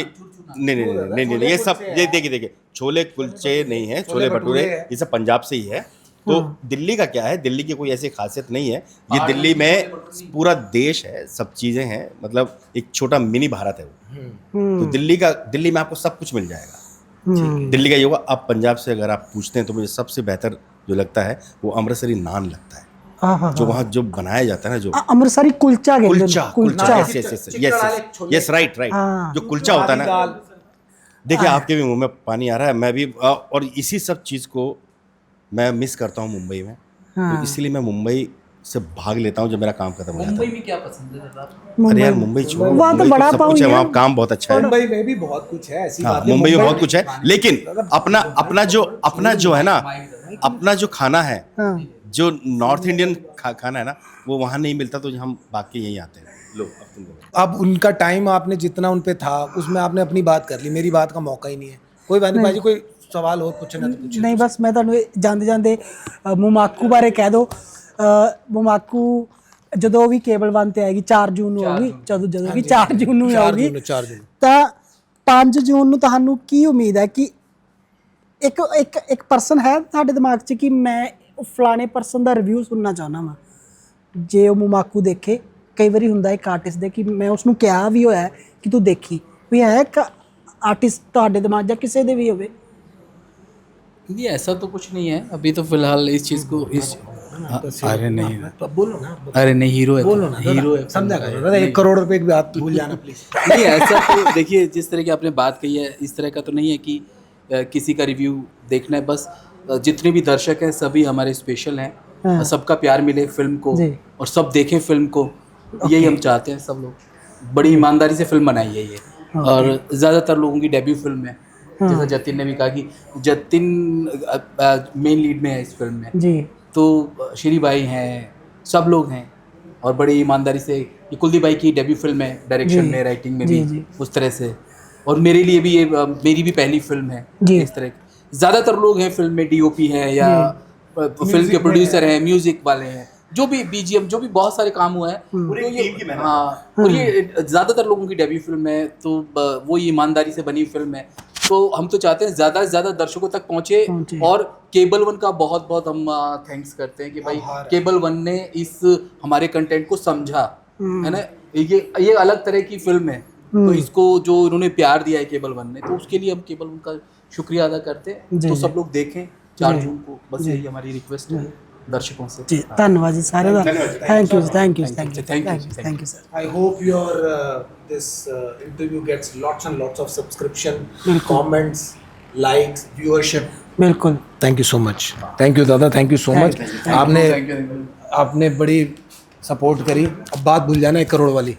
Speaker 3: नहीं, ये सब ये देखिए छोले कुलचे नहीं है, छोले भटूरे ये सब पंजाब से ही है। तो दिल्ली का क्या है, दिल्ली की कोई ऐसी खासियत नहीं है। ये दिल्ली में पूरा देश है, सब चीज़ें हैं, मतलब एक छोटा मिनी भारत है वो। तो दिल्ली में आपको सब कुछ मिल जाएगा। दिल्ली का ये होगा। अब पंजाब से अगर आप पूछते हैं तो मुझे सबसे बेहतर जो लगता है वो अमृतसरी नान लगता है, जो वहाँ जो बनाया जाता है ना, जो
Speaker 2: अमृतसरी कुलचा
Speaker 3: कुलचा, यस राइट, जो कुलचा होता है ना। देखिए आपके भी मुंह में पानी आ रहा है, मैं भी, और इसी सब चीज़ को मैं मिस करता हूँ मुंबई में। तो इसीलिए मैं मुंबई से भाग लेता हूँ जब मेरा काम खत्म हो जाता
Speaker 5: मुंबई
Speaker 3: है।
Speaker 5: में क्या पसंद है दादा?
Speaker 3: अरे यार मुंबई छोड़ो,
Speaker 2: वहाँ तो
Speaker 3: मुंबई
Speaker 2: बड़ा
Speaker 3: सब
Speaker 2: पाव
Speaker 3: कुछ है,
Speaker 2: ही है।
Speaker 3: वहाँ काम बहुत अच्छा है।
Speaker 1: मुंबई में भी बहुत कुछ है, ऐसी
Speaker 3: हाँ,
Speaker 1: बात नहीं।
Speaker 3: मुंबई में बहुत कुछ है, लेकिन अपना जो है ना, अपना जो खाना है, जो नॉर्थ इंडियन खाना है ना, वो वहाँ नहीं मिलता, तो हम बाकी यहीं आते हैं। लो अब तुम बोलो।
Speaker 1: अब उनका टाइम आपने जितना उन पे था उसमें आपने अपनी बात कर ली, मेरी बात का मौका ही नहीं है। कोई बात नहीं भाजी, कोई सवाल और पूछना तो पूछो।
Speaker 2: नहीं बस मैं ਤੁਹਾਨੂੰ ਜਾਂਦੇ ਜਾਂਦੇ ਮੁਮਾਕੂ ਬਾਰੇ ਕਹਿ ਦੋ। ਮੁਮਾਕੂ ਜਦੋਂ ਵੀ ਕੇਬਲ 1 ਤੇ ਆਏਗੀ 4 ਜੂਨ ਨੂੰ ਆਊਗੀ, ਜਦੋਂ ਵੀ 4 ਜੂਨ ਨੂੰ ਆਊਗੀ,
Speaker 1: 4 ਜੂਨ
Speaker 2: ਤਾਂ 5 ਜੂਨ ਨੂੰ ਤੁਹਾਨੂੰ ਕੀ ਉਮੀਦ ਹੈ ਕਿ ਇੱਕ ਪਰਸਨ ਹੈ ਤੁਹਾਡੇ ਦਿਮਾਗ 'ਚ ਕਿ ਮੈਂ ਫਲਾਣੇ ਪਰਸਨ ਦਾ ਰਿਵਿਊ ਸੁਣਨਾ ਚਾਹੁੰਦਾ ਵਾਂ, ਜੇ ਉਹ ਮੁਮਾਕੂ ਦੇਖੇ? ਕਈ ਵਾਰੀ ਹੁੰਦਾ ਇੱਕ ਆਰਟਿਸਟ ਦੇ ਕਿ ਮੈਂ ਉਸ ਨੂੰ ਕਿਹਾ ਵੀ ਹੋਇਆ ਕਿ ਤੂੰ ਦੇਖੀ, ਵੀ ਹੈ ਇੱਕ ਆਰਟਿਸਟ ਤੁਹਾਡੇ दिमाग ਜਾਂ ਕਿਸੇ ਦੇ ਵੀ ਹੋਵੇ?
Speaker 5: नहीं ऐसा तो कुछ नहीं है अभी, तो फिलहाल इस चीज़ को अरे नहीं,
Speaker 1: बोलो ना,
Speaker 5: अरे नहीं, हीरो है,
Speaker 1: बोलो ना,
Speaker 5: हीरो है,
Speaker 1: समझा करो दादा। 1 करोड़ रुपए की बात भूल जाना प्लीज।
Speaker 5: नहीं ऐसा तो देखिए, जिस तरह की आपने बात कही है इस तरह का तो नहीं है कि किसी का रिव्यू देखना है। बस जितने भी दर्शक हैं सभी हमारे स्पेशल हैं, सबका प्यार मिले फिल्म को और सब देखें फिल्म को, यही हम चाहते हैं। सब लोग बड़ी ईमानदारी से फिल्म बनाई है ये, और ज़्यादातर लोगों की डेब्यू फिल्म है, जैसा जतिन ने भी कहा कि जतिन मेन लीड में है इस फिल्म में,
Speaker 2: जी
Speaker 5: तो श्री भाई हैं, सब लोग हैं, और बड़ी ईमानदारी से ये कुलदीप भाई की डेब्यू फिल्म है, डायरेक्शन में, राइटिंग में भी उस तरह से, और मेरे लिए भी ये मेरी भी पहली फिल्म है इस तरह की। ज़्यादातर लोग हैं फिल्म में, डीओपी हैं या फिल्म के प्रोड्यूसर हैं, म्यूजिक वाले हैं, जो भी बीजीएम, जो भी बहुत सारे काम हुए हैं, और ये ज़्यादातर लोगों की डेब्यू फिल्म है, तो वो ईमानदारी से बनी फिल्म है। तो हम तो चाहते हैं ज़्यादा से ज़्यादा दर्शकों तक पहुँचे, और केबल वन का बहुत बहुत हम थैंक्स करते हैं कि भाई केबल वन ने इस हमारे कंटेंट को समझा, है ना। ये अलग तरह की फिल्म है, तो इसको जो इन्होंने प्यार दिया है केबल वन ने, तो उसके लिए हम केबल वन का शुक्रिया अदा करते हैं। तो सब लोग देखें 4 जून को, बस यही हमारी रिक्वेस्ट है दर्शकों से।
Speaker 2: जी धन्यवाद जी सारे ਦਾ thank you thank you sir.
Speaker 1: I hope your this interview gets lots and lots of subscription, comments, likes, viewership.
Speaker 2: बिल्कुल
Speaker 1: Thank you so much. Thank you दादा, thank you so much. आपने बड़ी सपोर्ट करी। अब बात भूल जाना 1 करोड़ वाली।